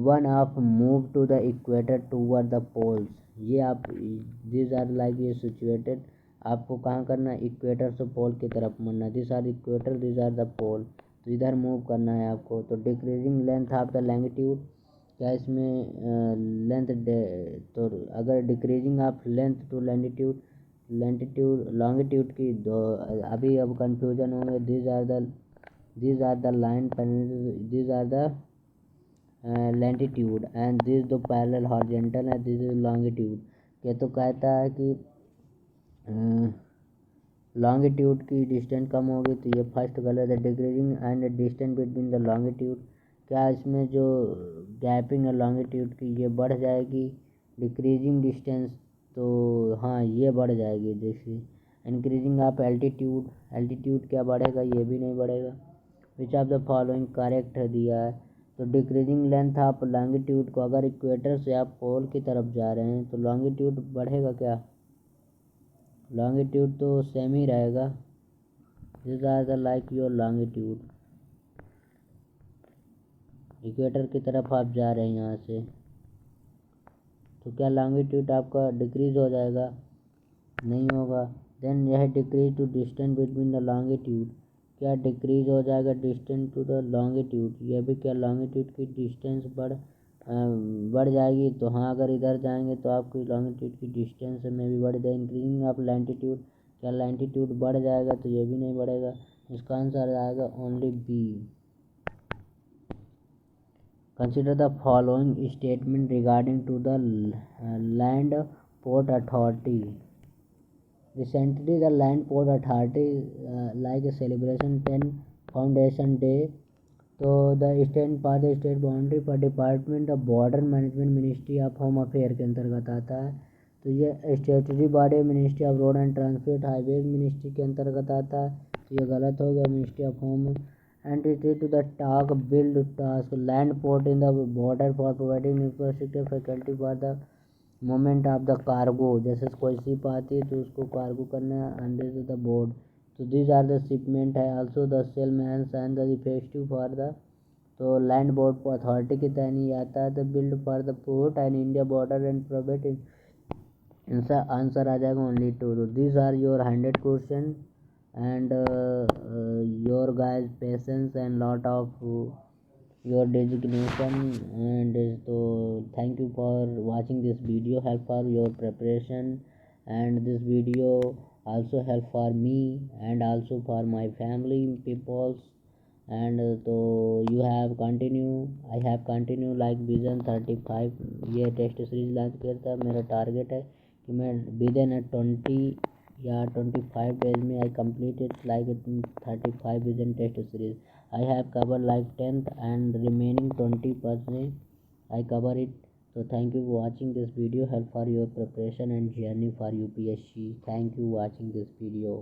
one of move to the equator toward the poles. ये आप दिस आर लाइक ये सिचुएटेड, आपको कहाँ करना है, इक्वेटर से पोल की तरफ मुड़ना। This are equator, this are the pole, तो इधर मूव करना है आपको। तो decreasing length of the longitude, क्या इसमें लेंथ तो अगर decreasing of length to longitude longitude की दो अभी अब कंफ्यूजन होंगे। This are the line, this are the latitude and this दो पैरेलल हॉरिजॉन्टल है, दिस इज लॉन्गिट्यूड। ये तो कहता है कि लॉन्गिट्यूड की डिस्टेंस कम होगी, तो ये फर्स्ट गलत है। Decreasing and distance between the longitude, क्या इसमें जो गैपिंग है लॉन्गिट्यूड की ये बढ़ जाएगी। डिक्रीजिंग डिस्टेंस, तो हाँ ये बढ़ जाएगी। देखिए इंक्रीजिंग ऑफ एल्टीट्यूड, एल्टीट्यूड क्या बढ़ेगा, ये भी नहीं बढ़ेगा। विच ऑफ द फॉलोइंग करेक्ट है दिया है। तो डिक्रीजिंग लेंथ ऑफ लॉन्गिट्यूड को, अगर इक्वेटर से आप पोल की तरफ जा रहे हैं तो लॉन्गिट्यूड बढ़ेगा क्या, लॉन्गिट्यूड तो सेम ही रहेगा। This are the like your longitude, equator की तरफ आप जा रहे हैं यहाँ से, तो क्या लॉन्गिट्यूड आपका डिक्रीज हो जाएगा, नहीं होगा। देन यह decrease to distance between the longitude, क्या डिक्रीज हो जाएगा डिस्टेंस टू द लॉन्गिट्यूड, यह भी क्या लॉन्गिट्यूड की डिस्टेंस बढ़ जाएगी। तो हाँ, अगर इधर जाएंगे तो आपकी लॉन्गिट्यूड की डिस्टेंस में भी बढ़ जाएगी। इंक्रीजिंग ऑफ लैंटिट्यूड, क्या लैंटिट्यूड बढ़ जाएगा, तो ये भी नहीं बढ़ेगा। इसका आंसर आएगा only B. Consider the following statement regarding to the land port authority. Recently, the Land Port Authority like a celebration 10 Foundation Day तो the stand for the state boundary for department of border management ministry of home affair के अंतर्गत आता है। तो ये statutory body ministry of road and transport highways ministry के अंतर्गत आता है। तो ये गलत हो गया, ministry of home. Entity to the task build task land port in the border for providing infrastructure faculty for the moment of the cargo. जैसे कोई शिप आती है तो उसको कार्गो करना अंडर द बोर्ड। तो these are the shipment है। also the sailmans and the effective for the तो लैंड बोर्ड अथॉरिटी की तैनी आता है। The build for the port and India border and private इनसा आंसर आ जाएगा ओनली टू। तो this are your 100 question and your guys patience and lot of your designation and so thank you for watching this video, help for your preparation, and this video also help for me and also for my family peoples, and so you have continue, I have continue like vision 35 ये test series launch करता है। मेरा target है कि मैं with in 20 या 25 days में I completed like 35 vision test series. I have covered like 10th and remaining 20% I cover it. So thank you for watching this video, help for your preparation and journey for UPSC. Thank you watching this video.